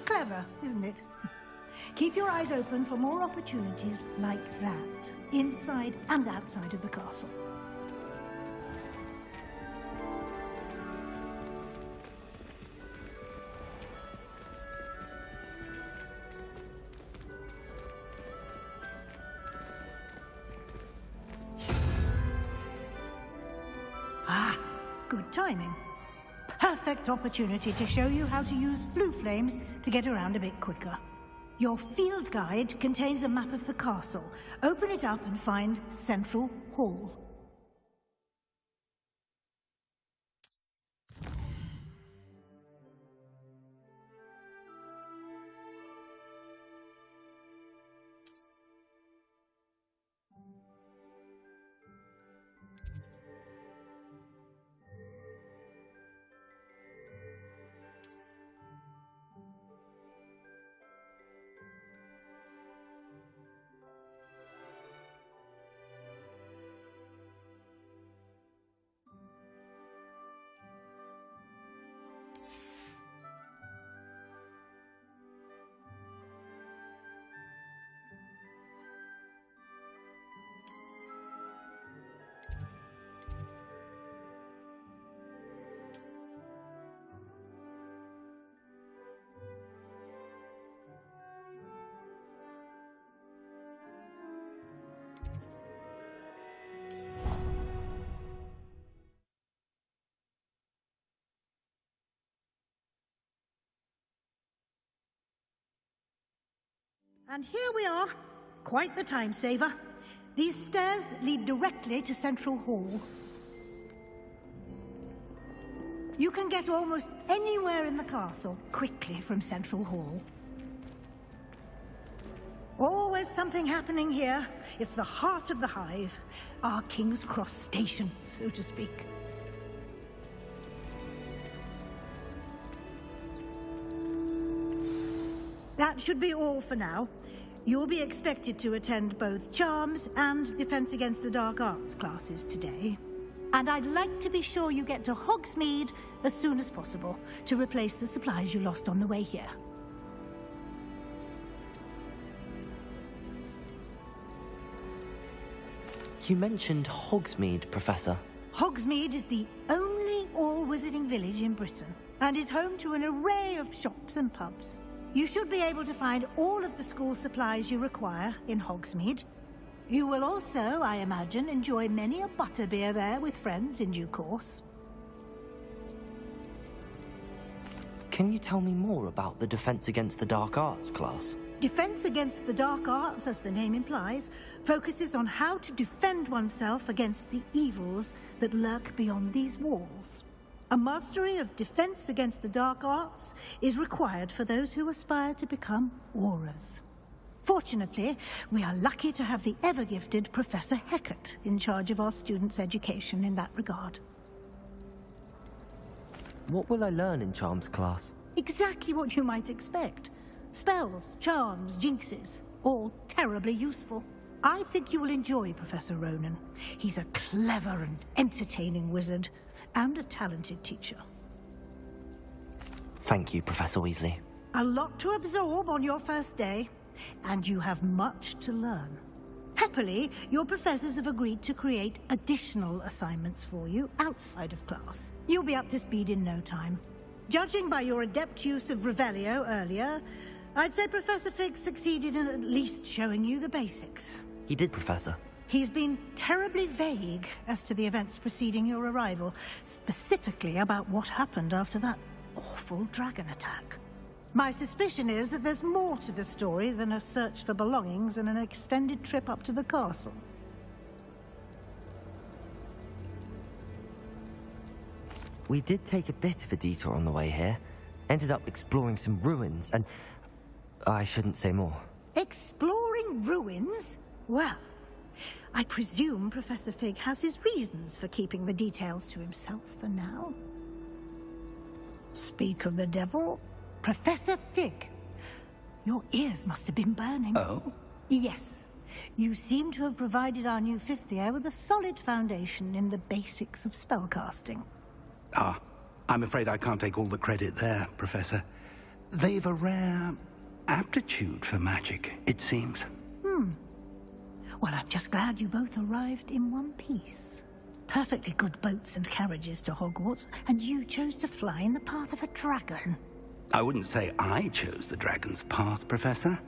Clever, isn't it? Keep your eyes open for more opportunities like that, inside and outside of the castle. Ah, good timing. Perfect opportunity to show you how to use flue flames to get around a bit quicker. Your field guide contains a map of the castle. Open it up and find Central Hall. And here we are. Quite the time saver. These stairs lead directly to Central Hall. You can get almost anywhere in the castle quickly from Central Hall. Always something happening here. It's the heart of the hive. Our King's Cross station, so to speak. That should be all for now. You'll be expected to attend both Charms and Defense Against the Dark Arts classes today. And I'd like to be sure you get to Hogsmeade as soon as possible to replace the supplies you lost on the way here. You mentioned Hogsmeade, Professor. Hogsmeade is the only all-wizarding village in Britain and is home to an array of shops and pubs. You should be able to find all of the school supplies you require in Hogsmeade. You will also, I imagine, enjoy many a butterbeer there with friends in due course. Can you tell me more about the Defense Against the Dark Arts class? Defense Against the Dark Arts, as the name implies, focuses on how to defend oneself against the evils that lurk beyond these walls. A mastery of Defense Against the Dark Arts is required for those who aspire to become Aurors. Fortunately, we are lucky to have the ever-gifted Professor Hecat in charge of our students' education in that regard. What will I learn in Charms class? Exactly what you might expect. Spells, charms, jinxes, all terribly useful. I think you will enjoy Professor Ronan. He's a clever and entertaining wizard, and a talented teacher. Thank you, Professor Weasley. A lot to absorb on your first day, and you have much to learn. Happily, your professors have agreed to create additional assignments for you outside of class. You'll be up to speed in no time. Judging by your adept use of Revelio earlier, I'd say Professor Fig succeeded in at least showing you the basics. He did, Professor. He's been terribly vague as to the events preceding your arrival, specifically about what happened after that awful dragon attack. My suspicion is that there's more to the story than a search for belongings and an extended trip up to the castle. We did take a bit of a detour on the way here. Ended up exploring some ruins and... I shouldn't say more. Exploring ruins? Well, I presume Professor Fig has his reasons for keeping the details to himself for now. Speak of the devil, Professor Fig. Your ears must have been burning. Oh? Yes. You seem to have provided our new fifth year with a solid foundation in the basics of spellcasting. Ah, I'm afraid I can't take all the credit there, Professor. They've a rare aptitude for magic, it seems. Well, I'm just glad you both arrived in one piece. Perfectly good boats and carriages to Hogwarts, and you chose to fly in the path of a dragon. I wouldn't say I chose the dragon's path, Professor.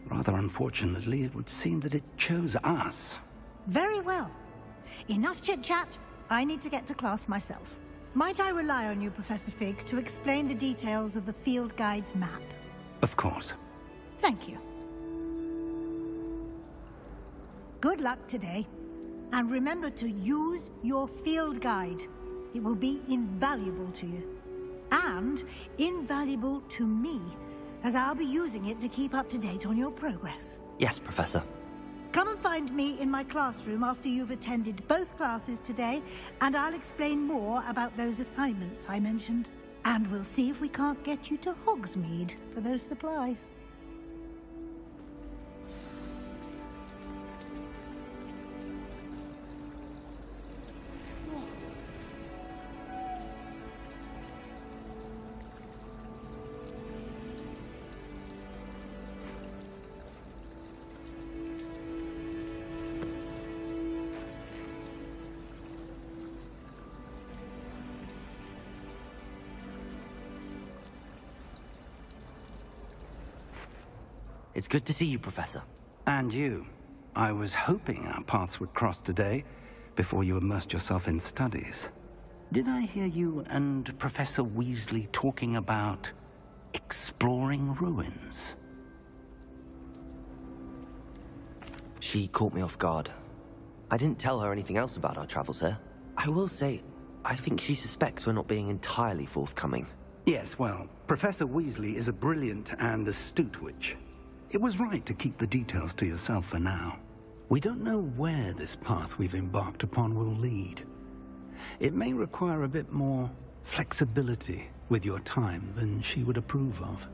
Rather unfortunately, it would seem that it chose us. Very well. Enough chit-chat. I need to get to class myself. Might I rely on you, Professor Fig, to explain the details of the field guide's map? Of course. Thank you. Good luck today. And remember to use your field guide. It will be invaluable to you. And invaluable to me, as I'll be using it to keep up to date on your progress. Yes, Professor. Come and find me in my classroom after you've attended both classes today, and I'll explain more about those assignments I mentioned. And we'll see if we can't get you to Hogsmeade for those supplies. It's good to see you, Professor. And you. I was hoping our paths would cross today, before you immersed yourself in studies. Did I hear you and Professor Weasley talking about exploring ruins? She caught me off guard. I didn't tell her anything else about our travels here. I will say, I think she suspects we're not being entirely forthcoming. Yes, well, Professor Weasley is a brilliant and astute witch. It was right to keep the details to yourself for now. We don't know where this path we've embarked upon will lead. It may require a bit more flexibility with your time than she would approve of.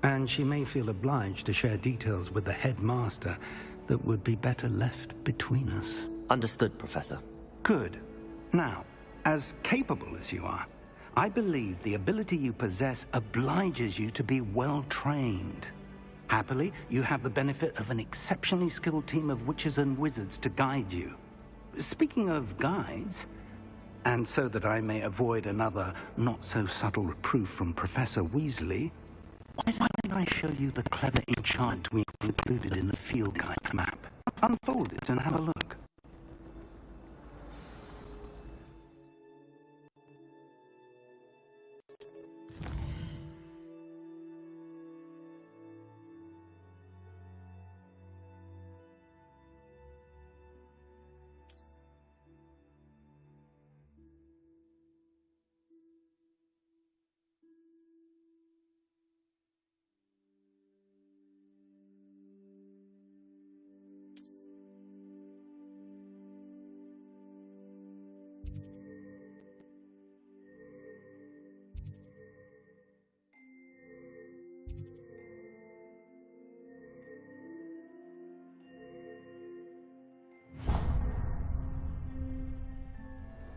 And she may feel obliged to share details with the headmaster that would be better left between us. Understood, Professor. Good. Now, as capable as you are, I believe the ability you possess obliges you to be well-trained. Happily, you have the benefit of an exceptionally skilled team of witches and wizards to guide you. Speaking of guides, and so that I may avoid another not-so-subtle reproof from Professor Weasley, why don't I show you the clever enchant we included in the field guide map? Unfold it and have a look.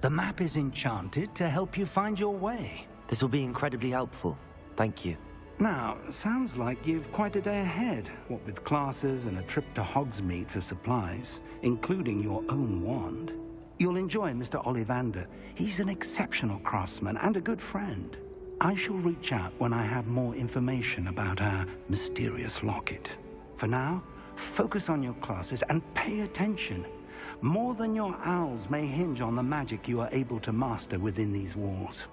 The map is enchanted to help you find your way. This will be incredibly helpful. Thank you. Now, sounds like you've quite a day ahead, what with classes and a trip to Hogsmeade for supplies, including your own wand. You'll enjoy Mr. Ollivander. He's an exceptional craftsman and a good friend. I shall reach out when I have more information about our mysterious locket. For now, focus on your classes and pay attention. More than your owls may hinge on the magic you are able to master within these walls.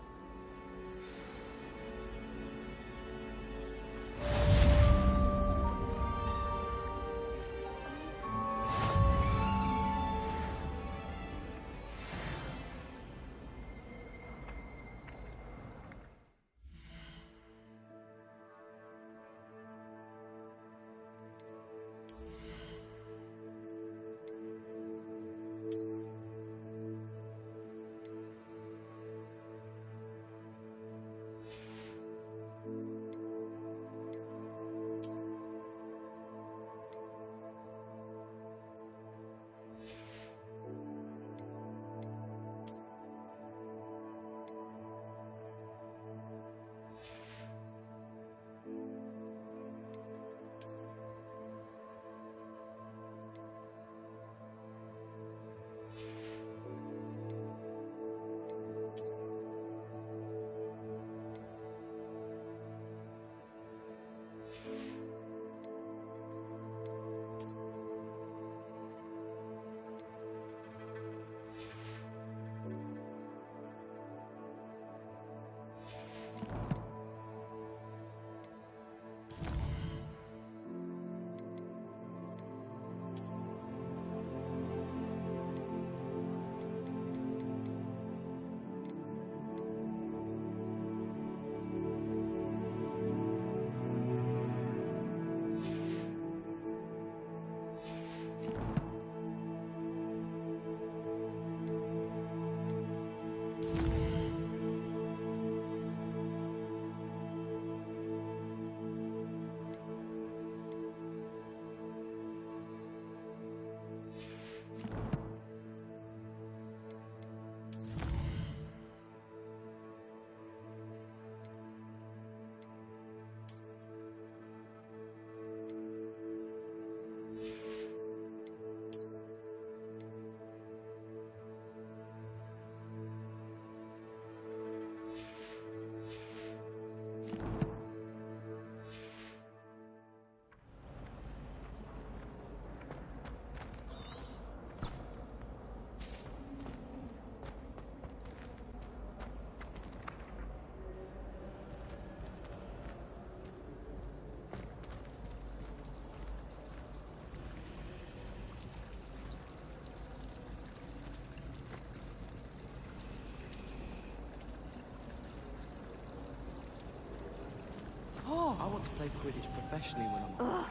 play Quidditch professionally when I'm older.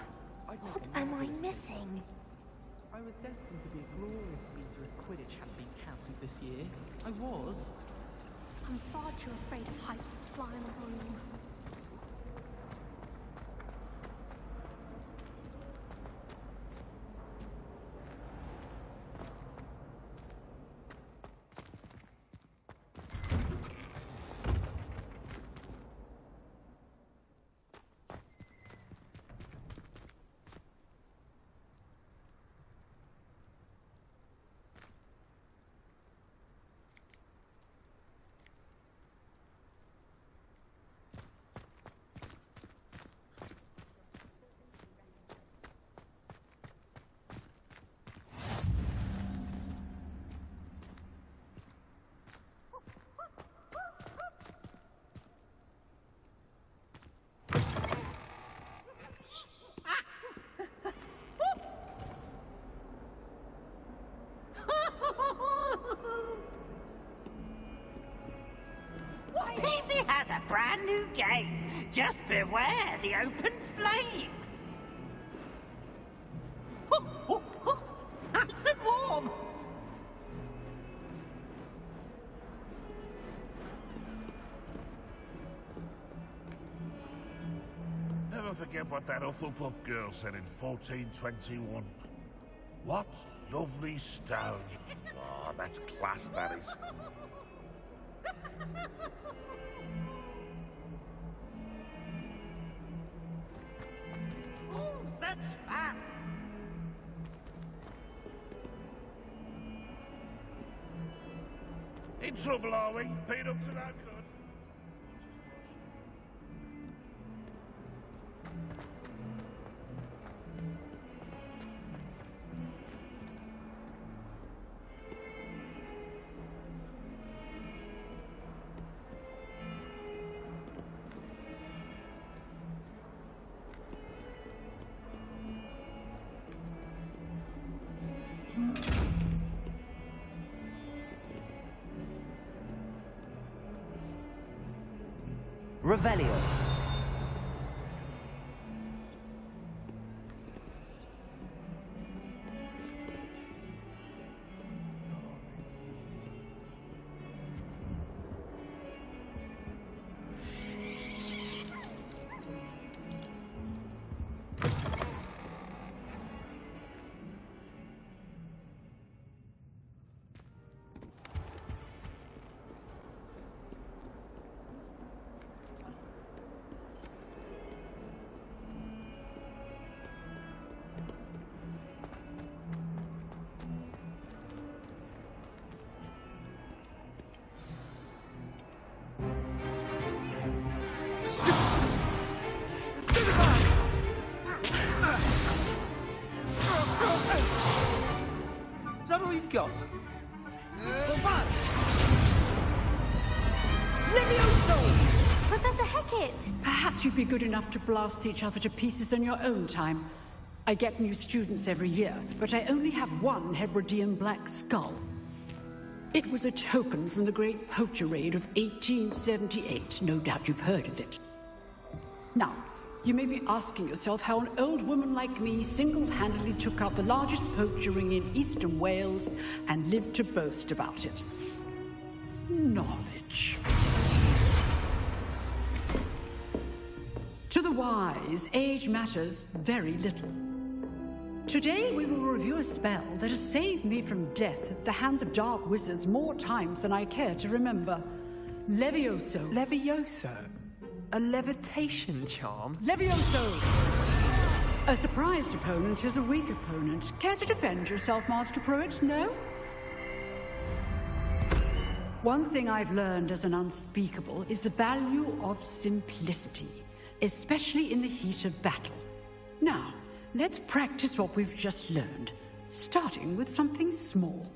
What am I missing? I was destined to be a glorious leader if Quidditch hadn't been cancelled this year. I was. I'm far too afraid of heights to fly in a broom. Peasy has a brand new game. Just beware the open flame. Nice and warm. Never forget what that Hufflepuff girl said in 1421. What lovely stone. Oh, that's class, that is. Oh, such fun. In trouble, are we? Peanuts are no good. Revelio. Is that all you've got? Levioso! Professor Hecat! Perhaps you'd be good enough to blast each other to pieces on your own time. I get new students every year, but I only have one Hebridean black skull. It was a token from the Great Poacher Raid of 1878. No doubt you've heard of it. Now, you may be asking yourself how an old woman like me single-handedly took out the largest poacher ring in eastern Wales and lived to boast about it. Knowledge. To the wise, age matters very little. Today we will review a spell that has saved me from death at the hands of dark wizards more times than I care to remember. Levioso. Levioso? A levitation charm? Levioso! A surprised opponent is a weak opponent. Care to defend yourself, Master Pruitt? No? One thing I've learned as an unspeakable is the value of simplicity, especially in the heat of battle. Now, let's practice what we've just learned, starting with something small.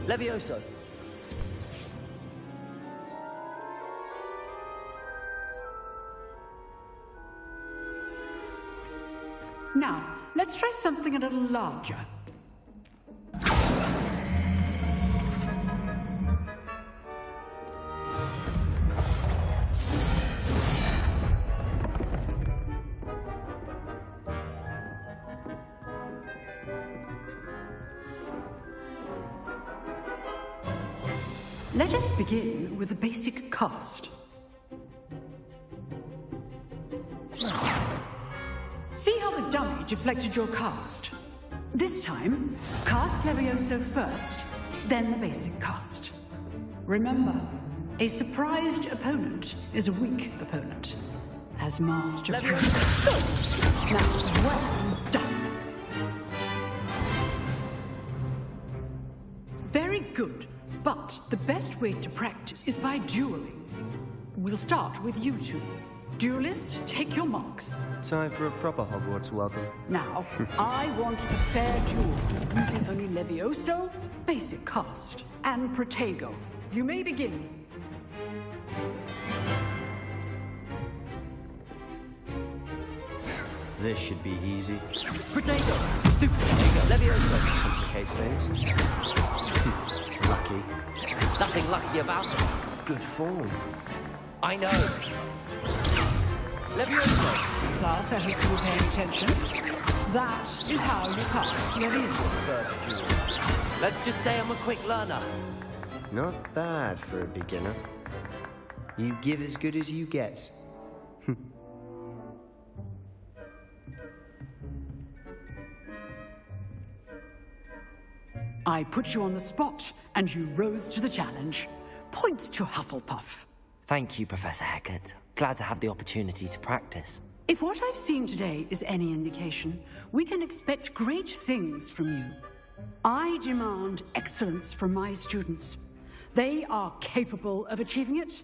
Levioso. Now, let's try something a little larger. Let us begin with the basic cast. See how the dummy deflected your cast? This time, cast Levioso first, then the basic cast. Remember, a surprised opponent is a weak opponent. As Master Levioso. Now, well done. Very good. But the best way to practice is by dueling. We'll start with you two. Duelists, take your marks. Time for a proper Hogwarts welcome. Now, I want a fair duel, using only Levioso, basic cast, and Protego. You may begin. This should be easy. Protego! Stupid Protego! Levioso complicates things. Lucky. Nothing lucky about it. Good form. I know. Levioso! Class, I hope you were paying attention. That is how you cast Levioso. First duel. Let's just say I'm a quick learner. Not bad for a beginner. You give as good as you get. I put you on the spot, and you rose to the challenge. Points to Hufflepuff. Thank you, Professor Hecat. Glad to have the opportunity to practice. If what I've seen today is any indication, we can expect great things from you. I demand excellence from my students. They are capable of achieving it,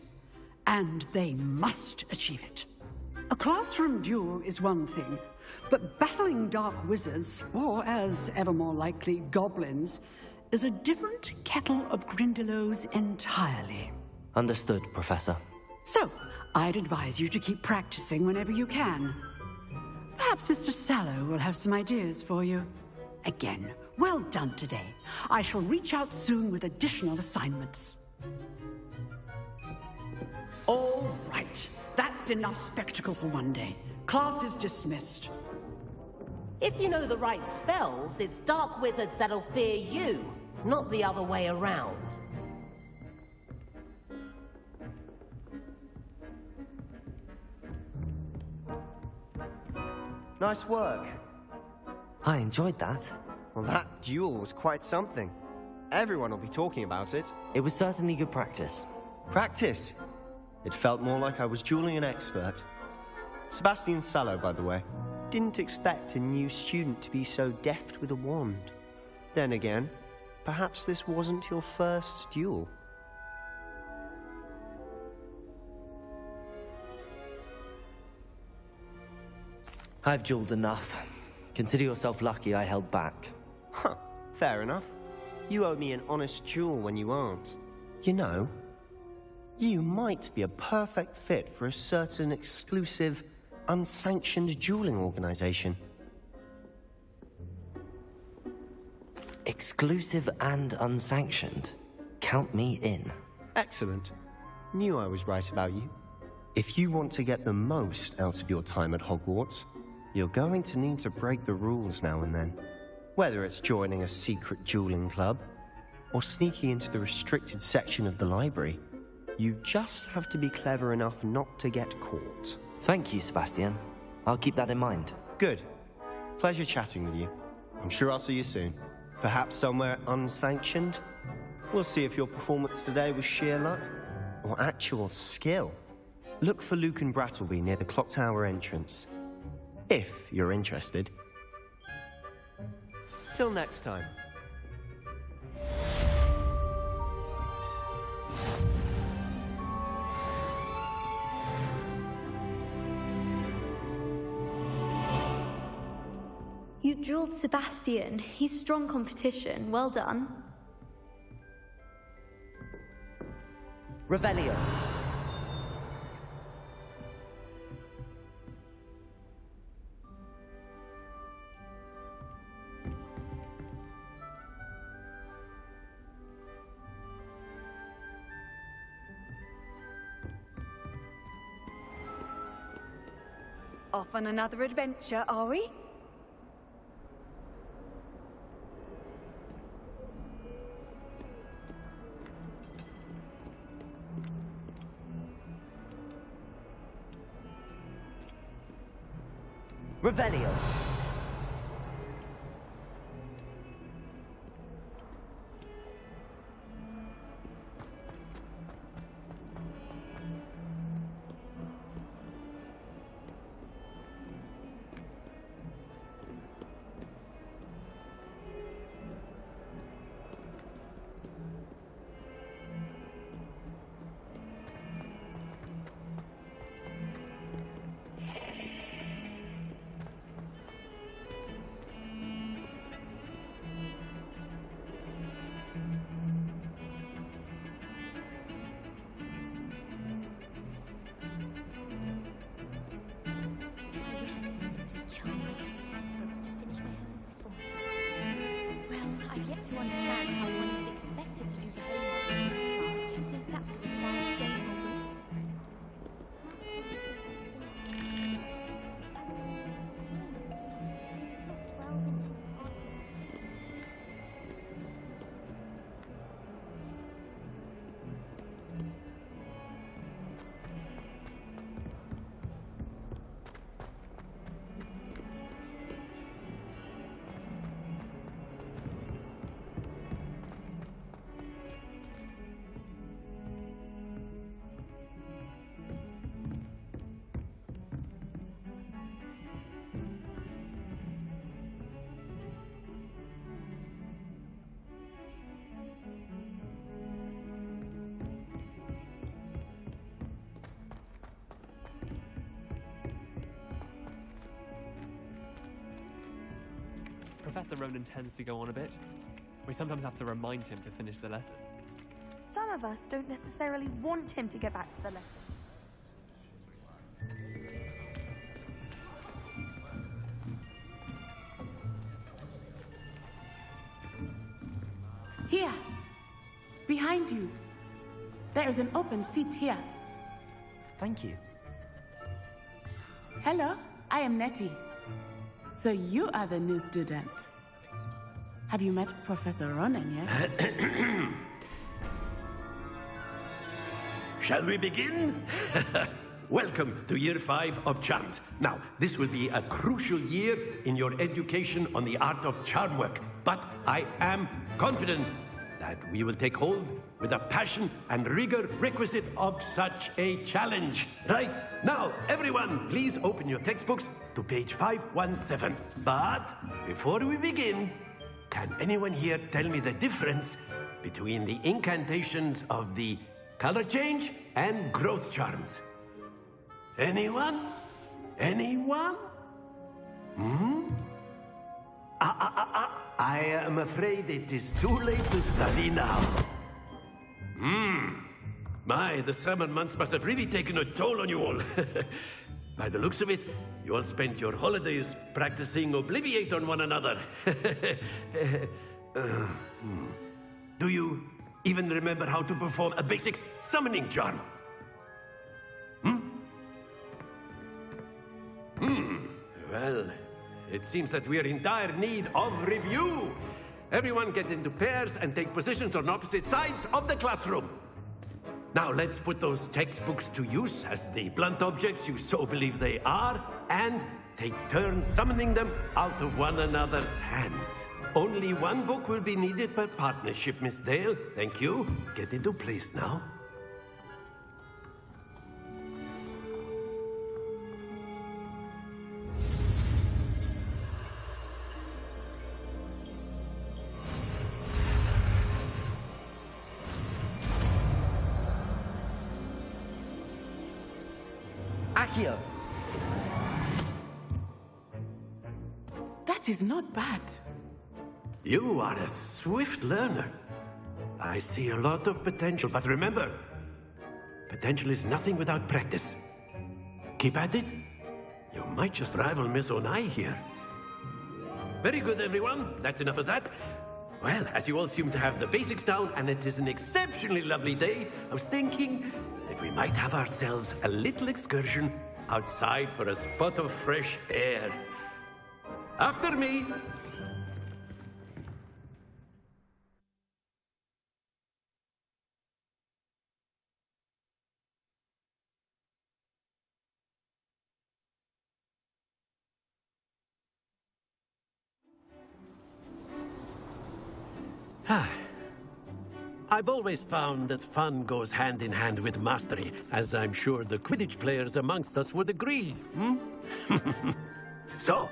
and they must achieve it. A classroom duel is one thing, but battling dark wizards, or as ever more likely, goblins, is a different kettle of Grindylows entirely. Understood, Professor. So, I'd advise you to keep practicing whenever you can. Perhaps Mr. Sallow will have some ideas for you. Again, well done today. I shall reach out soon with additional assignments. All right. That's enough spectacle for one day. Class is dismissed. If you know the right spells, it's dark wizards that'll fear you, not the other way around. Nice work. I enjoyed that. Well, that duel was quite something. Everyone will be talking about it. It was certainly good practice. Practice? It felt more like I was dueling an expert. Sebastian Sallow, by the way. Didn't expect a new student to be so deft with a wand. Then again, perhaps this wasn't your first duel. I've dueled enough. Consider yourself lucky I held back. Huh, fair enough. You owe me an honest duel when you aren't. You know, you might be a perfect fit for a certain exclusive, unsanctioned dueling organization. Exclusive and unsanctioned? Count me in. Excellent. Knew I was right about you. If you want to get the most out of your time at Hogwarts, you're going to need to break the rules now and then. Whether it's joining a secret dueling club, or sneaking into the restricted section of the library, you just have to be clever enough not to get caught. Thank you, Sebastian. I'll keep that in mind. Good. Pleasure chatting with you. I'm sure I'll see you soon. Perhaps somewhere unsanctioned? We'll see if your performance today was sheer luck, or actual skill. Look for Luke and Brattleby near the Clock Tower entrance. If you're interested. Till next time. You dueled Sebastian. He's strong competition. Well done. Revelio. Off on another adventure, are we? Revelio. I've yet to understand how one is expected to do the homework in this class, since that requires day awake for it. Professor Ronan tends to go on a bit. We sometimes have to remind him to finish the lesson. Some of us don't necessarily want him to get back to the lesson. Here, behind you. There is an open seat here. Thank you. Hello, I am Nettie. So you are the new student. Have you met Professor Ronan yet? Shall we begin? Welcome to Year 5 of Charms. Now, this will be a crucial year in your education on the art of charm work, but I am confident that we will take hold with the passion and rigor requisite of such a challenge. Right, now, everyone, please open your textbooks to page 517. But before we begin, can anyone here tell me the difference between the incantations of the color change and growth charms? Anyone? Anyone? I am afraid it is too late to study now. My, the summer months must have really taken a toll on you all. By the looks of it, you all spent your holidays practicing Obliviate on one another. Do you even remember how to perform a basic summoning charm? Well, it seems that we are in dire need of review. Everyone get into pairs and take positions on opposite sides of the classroom. Now let's put those textbooks to use as the blunt objects you so believe they are, and take turns summoning them out of one another's hands. Only one book will be needed per partnership, Miss Dale. Thank you. Get into place now. Accio! That is not bad. You are a swift learner. I see a lot of potential, but remember, potential is nothing without practice. Keep at it. You might just rival Miss Onai here. Very good, everyone. That's enough of that. Well, as you all seem to have the basics down, and it is an exceptionally lovely day, I was thinking that we might have ourselves a little excursion outside for a spot of fresh air. After me. I've always found that fun goes hand in hand with mastery, as I'm sure the Quidditch players amongst us would agree. So,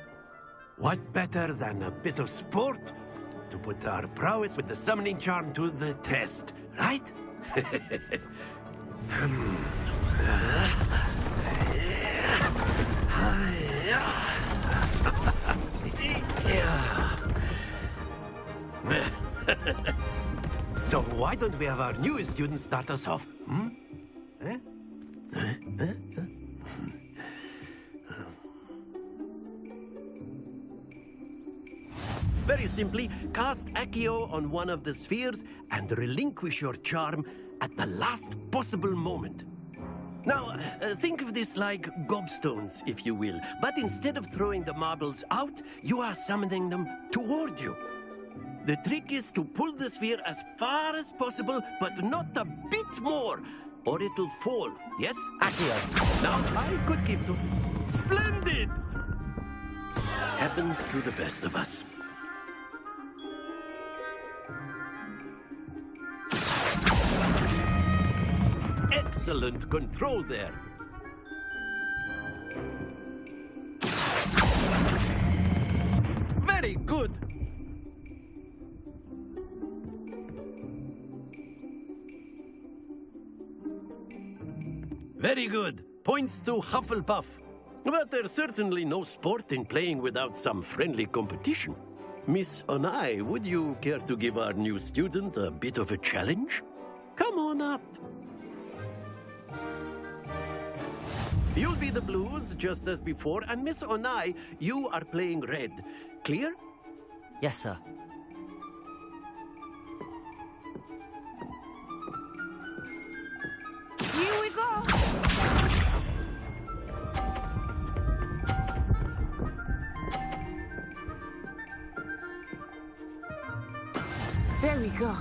what better than a bit of sport to put our prowess with the summoning charm to the test, right? So why don't we have our newest student start us off? Very simply, cast Accio on one of the spheres and relinquish your charm at the last possible moment. Now, think of this like gobstones, if you will, but instead of throwing the marbles out, you are summoning them toward you. The trick is to pull the sphere as far as possible, but not a bit more, or it'll fall. Yes? Accio. Now, I could keep to... Splendid! Happens to the best of us. Excellent control there. Very good. Very good. Points to Hufflepuff. But there's certainly no sport in playing without some friendly competition. Miss Onai, would you care to give our new student a bit of a challenge? Come on up. You'll be the blues, just as before, and Miss Onai, you are playing red. Clear? Yes, sir. Here we go! There we go.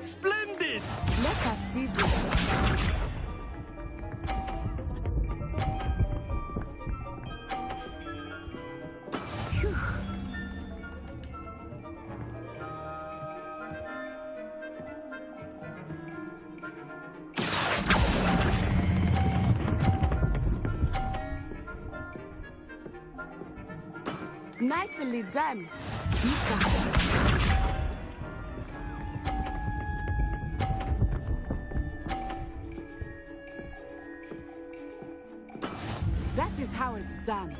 Splendid! Let us see this. Phew. Nicely done. That is how it's done.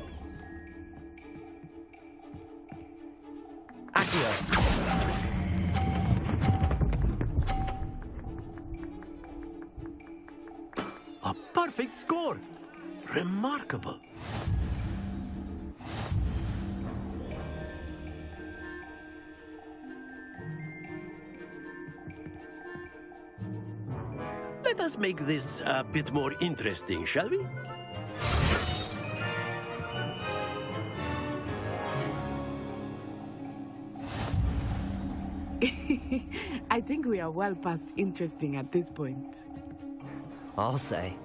A perfect score. Remarkable. Let us make this a bit more interesting, shall we? I think we are well past interesting at this point. I'll say.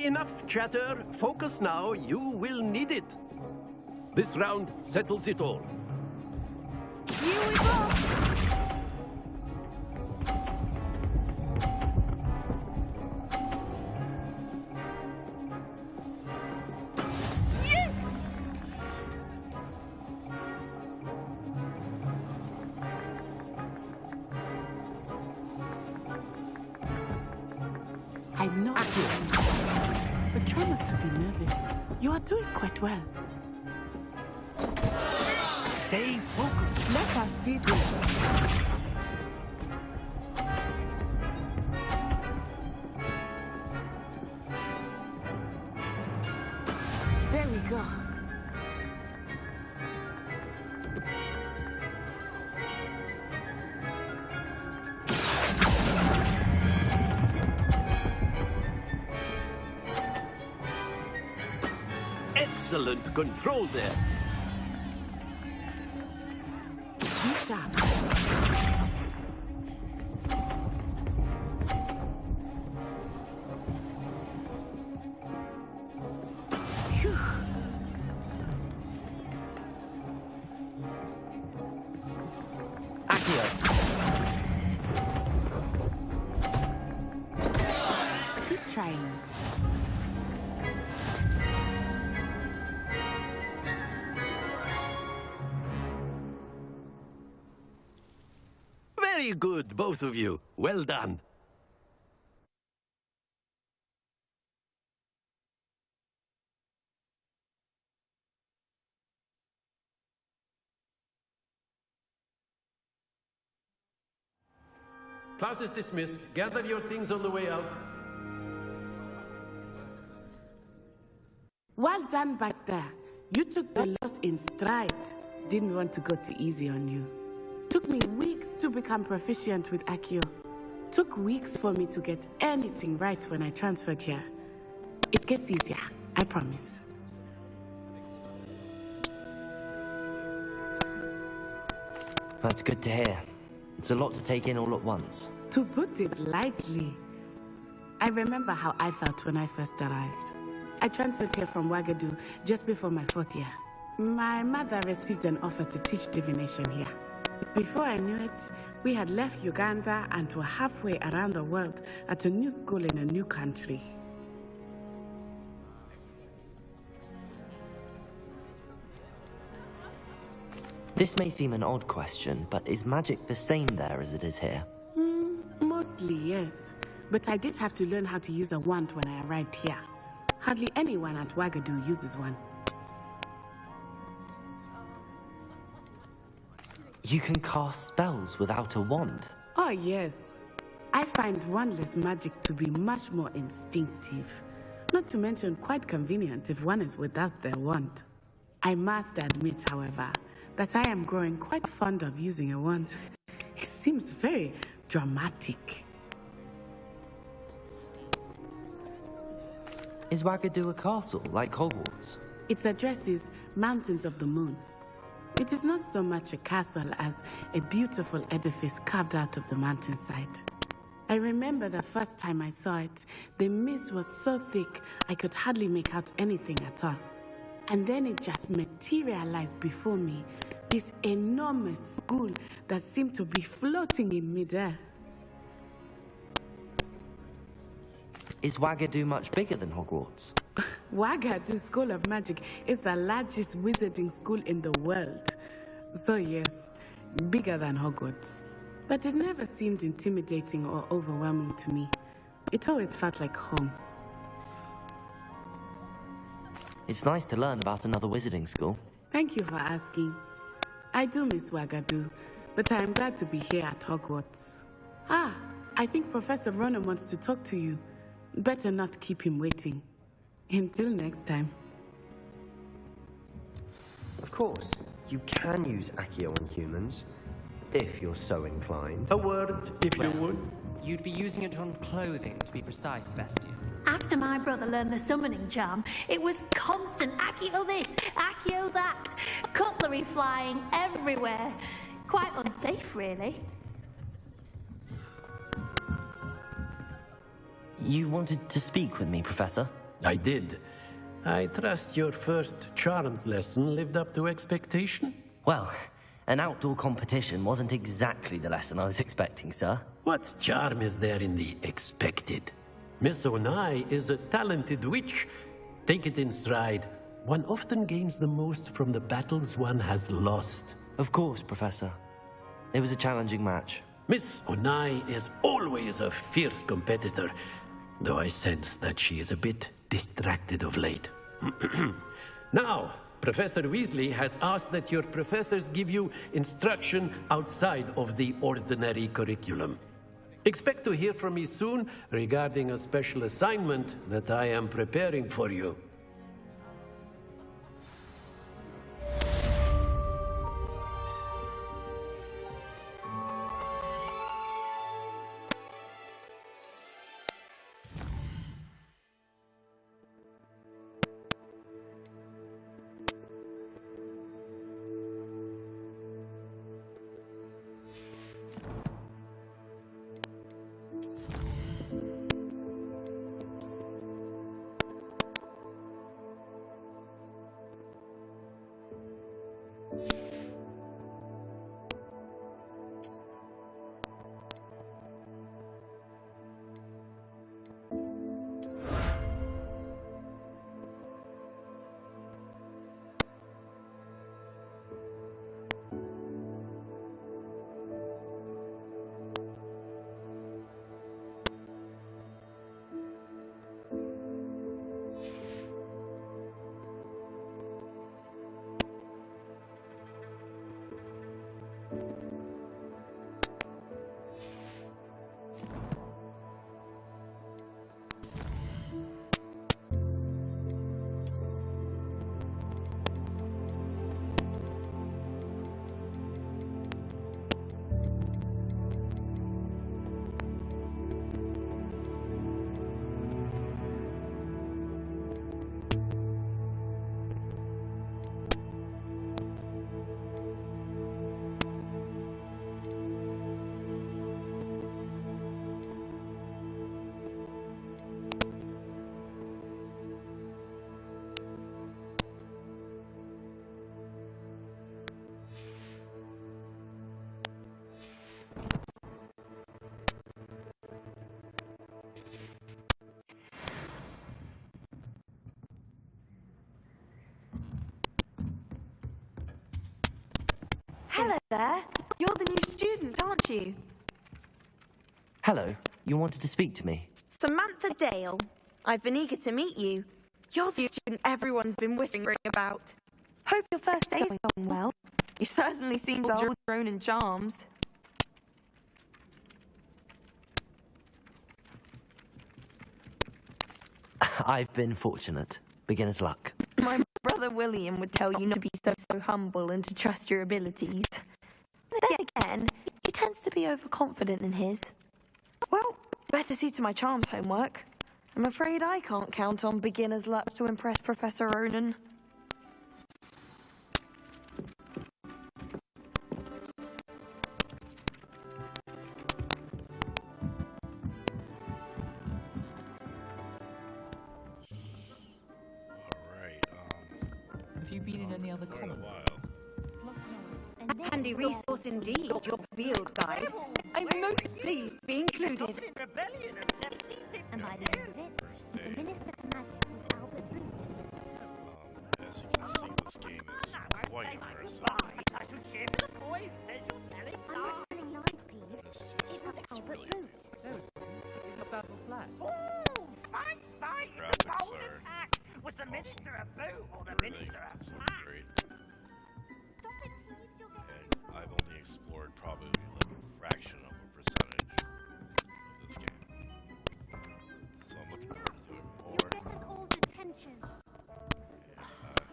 Enough chatter. Focus now. You will need it. This round settles it all. Here we go! Yes! I know. But try not to be nervous. You are doing quite well. Stay focused. Let us see this. There we go. excellent control there. Be sharp. Phew. Accio! Keep trying. Very good, both of you. Well done. Class is dismissed. Gather your things on the way out. Well done back there. You took the loss in stride. Didn't want to go too easy on you. Took me weeks to become proficient with Accio. Took weeks for me to get anything right when I transferred here. It gets easier, I promise. That's good to hear. It's a lot to take in all at once. To put it lightly, I remember how I felt when I first arrived. I transferred here from Ouagadougou just before my 4th year. My mother received an offer to teach divination here. Before I knew it, we had left Uganda and were halfway around the world at a new school in a new country. This may seem an odd question, but is magic the same there as it is here? Mostly, yes. But I did have to learn how to use a wand when I arrived here. Hardly anyone at Ouagadougou uses one. You can cast spells without a wand? Oh, yes. I find wandless magic to be much more instinctive. Not to mention quite convenient if one is without their wand. I must admit, however, that I am growing quite fond of using a wand. It seems very dramatic. Is Ouagadougou a castle, like Hogwarts? Its address is Mountains of the Moon. It is not so much a castle as a beautiful edifice carved out of the mountainside. I remember the first time I saw it, the mist was so thick I could hardly make out anything at all. And then it just materialized before me, this enormous school that seemed to be floating in midair. Is Ouagadougou much bigger than Hogwarts? Ouagadougou School of Magic is the largest wizarding school in the world. So yes, bigger than Hogwarts. But it never seemed intimidating or overwhelming to me. It always felt like home. It's nice to learn about another wizarding school. Thank you for asking. I do miss Ouagadougou, but I am glad to be here at Hogwarts. Ah, I think Professor Ronan wants to talk to you. Better not keep him waiting. Until next time. Of course, you can use Accio on humans, if you're so inclined. A word, if you would. You'd be using it on clothing, to be precise, Sebastian. After my brother learned the summoning charm, it was constant Accio this, Accio that, cutlery flying everywhere. Quite unsafe, really. You wanted to speak with me, Professor? I did. I trust your first charms lesson lived up to expectation? Well, an outdoor competition wasn't exactly the lesson I was expecting, sir. What charm is there in the expected? Miss Onai is a talented witch. Take it in stride. One often gains the most from the battles one has lost. Of course, Professor. It was a challenging match. Miss Onai is always a fierce competitor, though I sense that she is a bit distracted of late. Now, Professor Weasley has asked that your professors give you instruction outside of the ordinary curriculum. Expect to hear from me soon regarding a special assignment that I am preparing for you. you? Hello, you wanted to speak to me? Samantha Dale. I've been eager to meet you. You're the student everyone's been whispering about. Hope your first day's going well. You certainly seem to hold your own in charms. I've been fortunate. Beginner's luck. My brother William would tell you not to be so humble and to trust your abilities. Then again, he tends to be overconfident in his. Well, better see to my charms homework. I'm afraid I can't count on beginner's luck to impress Professor Ronan. Have you been in any other colonies? Handy resource indeed, your field guide. I'm most pleased to be included. And by the end of it, the Minister for Magic was Albert Root. As you can see, this game is quite immersive. I'm not telling lies, Peeves. It was Albert Root. It's a battle flag. Graphics are Was the Minister a boo or the Minister a this looks flag? great. And I've only explored probably like a fraction of a percentage of this game. So I'm looking forward to doing more. You're all detention.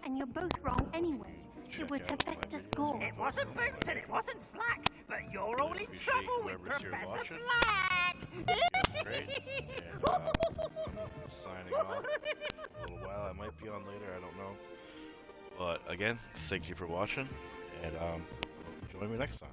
And you're both wrong anyway. It was Hephaestus Gore. It wasn't Boot and it wasn't Flack, but you're all in trouble with whoever's here Professor watching. Flack. That's great. And I'm signing off. A little while, I might be on later, I don't know. But again, thank you for watching, and join me next time.